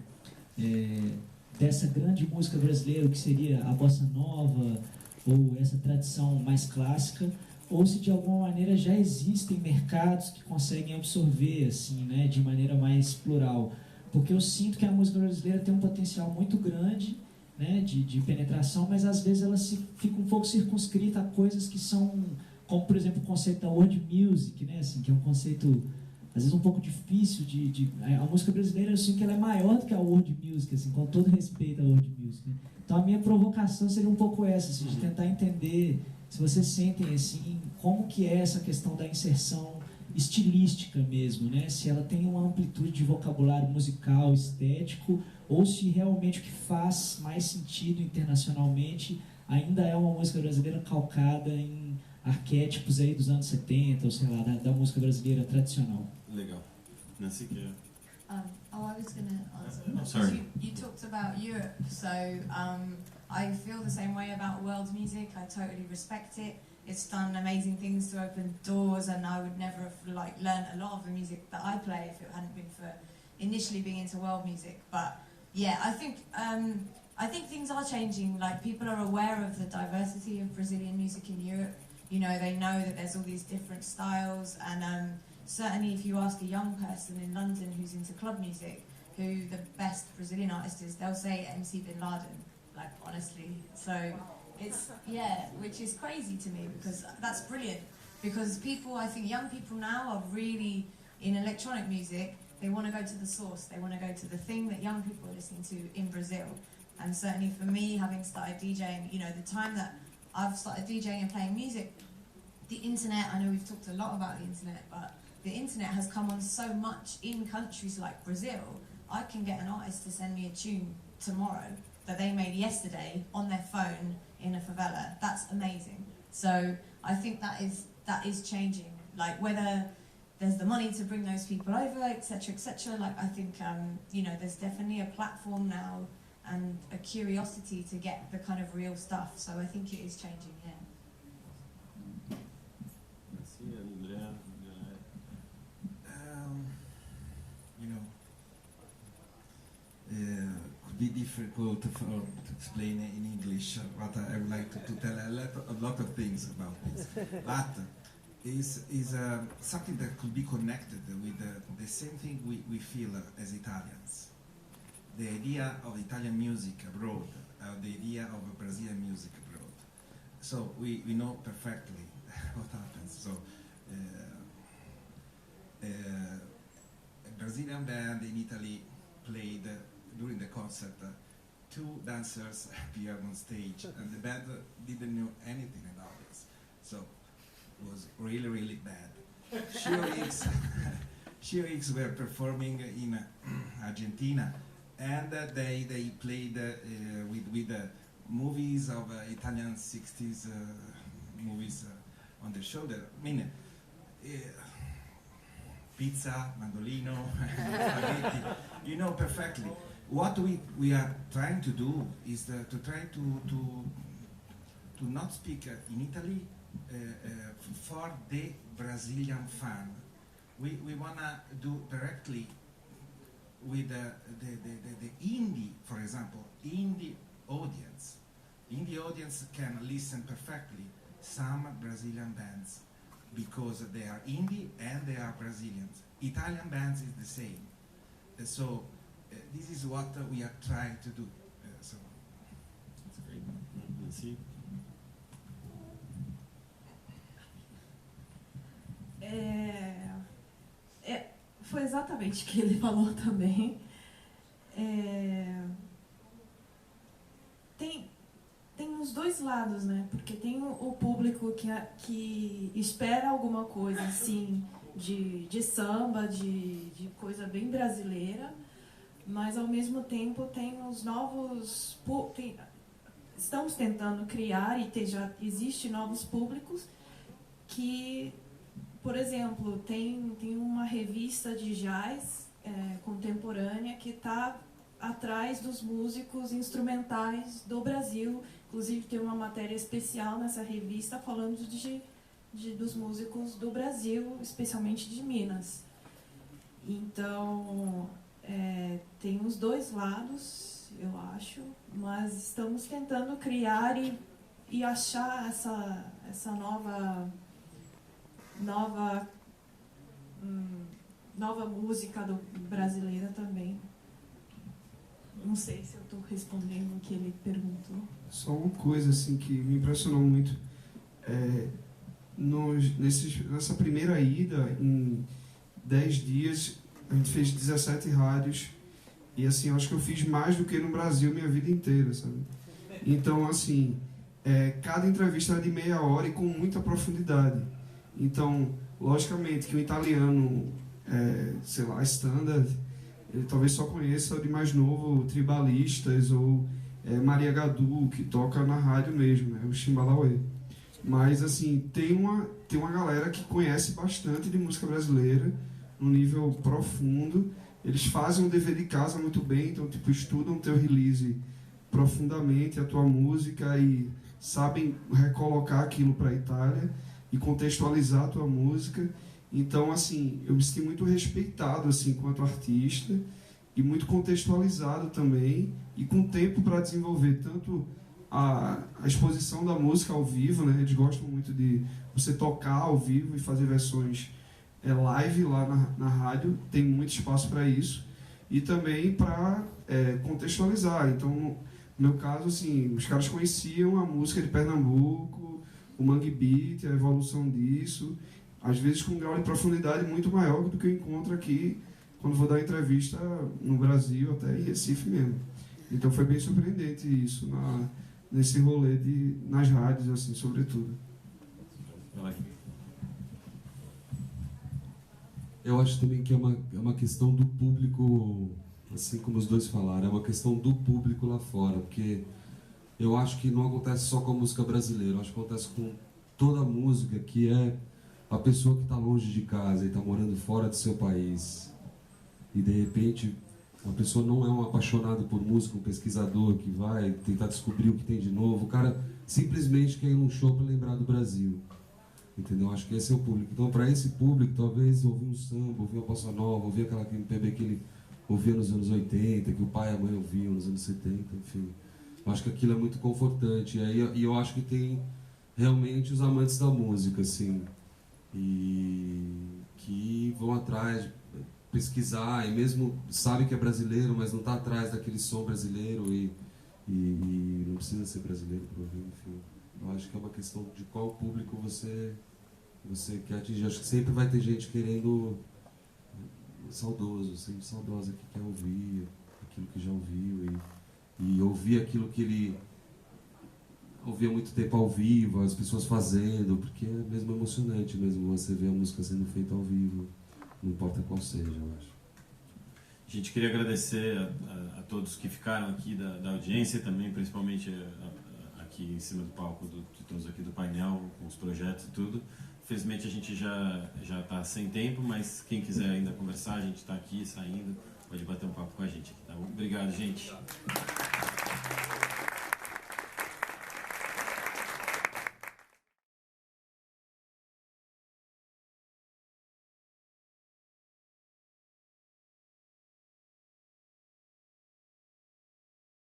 dessa grande música brasileira, que seria a bossa nova, ou essa tradição mais clássica, ou se de alguma maneira já existem mercados que conseguem absorver, assim, né, de maneira mais plural. Porque eu sinto que a música brasileira tem um potencial muito grande, né, de penetração, mas às vezes ela fica um pouco circunscrita a coisas que são, como por exemplo o conceito da world music, né, assim, que é um conceito às vezes um pouco difícil a música brasileira, eu sinto que ela é maior do que a world music, assim, com todo respeito à world music, né? Então a minha provocação seria um pouco essa, assim, de tentar entender se vocês sentem, assim, como que é essa questão da inserção estilística mesmo, né? Se ela tem uma amplitude de vocabulário musical, estético, ou se realmente o que faz mais sentido internacionalmente ainda é uma música brasileira calcada em arquétipos aí dos anos 70, ou sei lá, da música brasileira tradicional. Legal. Nancy, quer... I was going to answer. Oh, sorry. You talked about Europe, so I feel the same way about world music. I totally respect it. It's done amazing things to open doors, and I would never have learned a lot of the music that I play if it hadn't been for initially being into world music. But yeah, I think things are changing. Like, people are aware of the diversity of Brazilian music in Europe. You know, they know that there's all these different styles, and certainly if you ask a young person in London who's into club music who the best Brazilian artist is, they'll say MC Bin Laden, like, honestly. So it's, yeah, which is crazy to me, because that's brilliant. Because people, I think young people now are really, in electronic music, they want to go to the source. They want to go to the thing that young people are listening to in Brazil. And certainly for me, having started DJing, you know, the time that I've started DJing and playing music, the internet, I know we've talked a lot about the internet, but the internet has come on so much in countries like Brazil. I can get an artist to send me a tune tomorrow that they made yesterday on their phone in a favela. That's amazing. So I think that is changing. Like whether there's the money to bring those people over, etc., etc. Like I think you know, there's definitely a platform now and a curiosity to get the kind of real stuff. So I think it is changing. Yeah. You know, could be difficult to explain in English, but I would like to tell a lot of things about this. But is something that could be connected with the same thing we feel as Italians. The idea of Italian music abroad, the idea of Brazilian music abroad. So we know perfectly what happens. So a Brazilian band in Italy played during the concert. Two dancers appeared on stage, and the band didn't know anything about this. So it was really, really bad. Sheer were performing in Argentina, and they played with movies of Italian 60s movies on the shoulder. I mean, pizza, mandolino, spaghetti, you know perfectly. What we are trying to do is to try to not speak in Italy for the Brazilian fan. We want to do directly with the indie, for example, indie audience. Indie audience can listen perfectly some Brazilian bands because they are indie and they are Brazilians. Italian bands is the same. So this is what we are trying to do. So that's great. Nancy? Foi exatamente o que ele falou também. Tem os dois lados, né? Porque tem o público que espera alguma coisa assim de samba, de coisa bem brasileira, mas ao mesmo tempo tem os novos... Estamos tentando criar e já existe novos públicos que, por exemplo, tem uma revista de jazz contemporânea que está atrás dos músicos instrumentais do Brasil. Inclusive tem uma matéria especial nessa revista falando dos músicos do Brasil, especialmente de Minas. Então, tem os dois lados, eu acho, mas estamos tentando criar e achar essa nova música brasileira também. Não sei se eu estou respondendo o que ele perguntou. Só uma coisa assim que me impressionou muito. Nessa primeira ida, em 10 dias, a gente fez 17 rádios. E assim, eu acho que eu fiz mais do que no Brasil minha vida inteira, sabe? Então, assim, cada entrevista era de meia hora e com muita profundidade. Então, logicamente que o italiano, sei lá, standard, ele talvez só conheça de mais novo Tribalistas ou Maria Gadu, que toca na rádio mesmo, né, o Chimbalauê. Mas assim, tem uma galera que conhece bastante de música brasileira, num nível profundo. Eles fazem um dever de casa muito bem, então tipo, estudam teu release profundamente, a tua música, e sabem recolocar aquilo para a Itália e contextualizar a tua música. Então, assim, eu me senti muito respeitado, assim, enquanto artista, e muito contextualizado também, e com tempo para desenvolver tanto a exposição da música ao vivo, né? Eles gostam muito de você tocar ao vivo e fazer versões live lá na rádio, tem muito espaço para isso, e também para contextualizar. Então, no meu caso, assim, os caras conheciam a música de Pernambuco, o Mangue Beat, a evolução disso, às vezes com um grau de profundidade muito maior do que eu encontro aqui quando vou dar entrevista no Brasil, até em Recife mesmo. Então foi bem surpreendente isso nesse rolê nas rádios, assim, sobretudo. Eu acho também que é uma questão do público, assim como os dois falaram, é uma questão do público lá fora, porque eu acho que não acontece só com a música brasileira, eu acho que acontece com toda a música, que é a pessoa que está longe de casa e está morando fora do seu país, e de repente a pessoa não é um apaixonado por música, um pesquisador que vai tentar descobrir o que tem de novo, o cara simplesmente quer ir num show para lembrar do Brasil. Entendeu? Acho que esse é o público. Então, para esse público, talvez ouvir um samba, ouvir uma bossa nova, ouvir aquela MPB que ele ouvia nos anos 80, que o pai e a mãe ouviam nos anos 70, enfim. Eu acho que aquilo é muito confortante. E eu acho que tem realmente os amantes da música, assim, e que vão atrás, pesquisar, e mesmo sabe que é brasileiro, mas não está atrás daquele som brasileiro e não precisa ser brasileiro para ouvir, enfim. Eu acho que é uma questão de qual público você quer atingir. Acho que sempre vai ter gente querendo, saudoso, gente saudosa que quer ouvir aquilo que já ouviu e ouvir aquilo que ele ouvia há muito tempo ao vivo, as pessoas fazendo, porque é mesmo emocionante mesmo você ver a música sendo feita ao vivo, não importa qual seja, eu acho. A gente queria agradecer a todos que ficaram aqui da audiência, também principalmente aqui em cima do palco de todos aqui do painel, com os projetos e tudo. Infelizmente a gente já está sem tempo, mas quem quiser ainda conversar, a gente está aqui saindo, pode bater um papo com a gente. Tá bom? Obrigado, gente.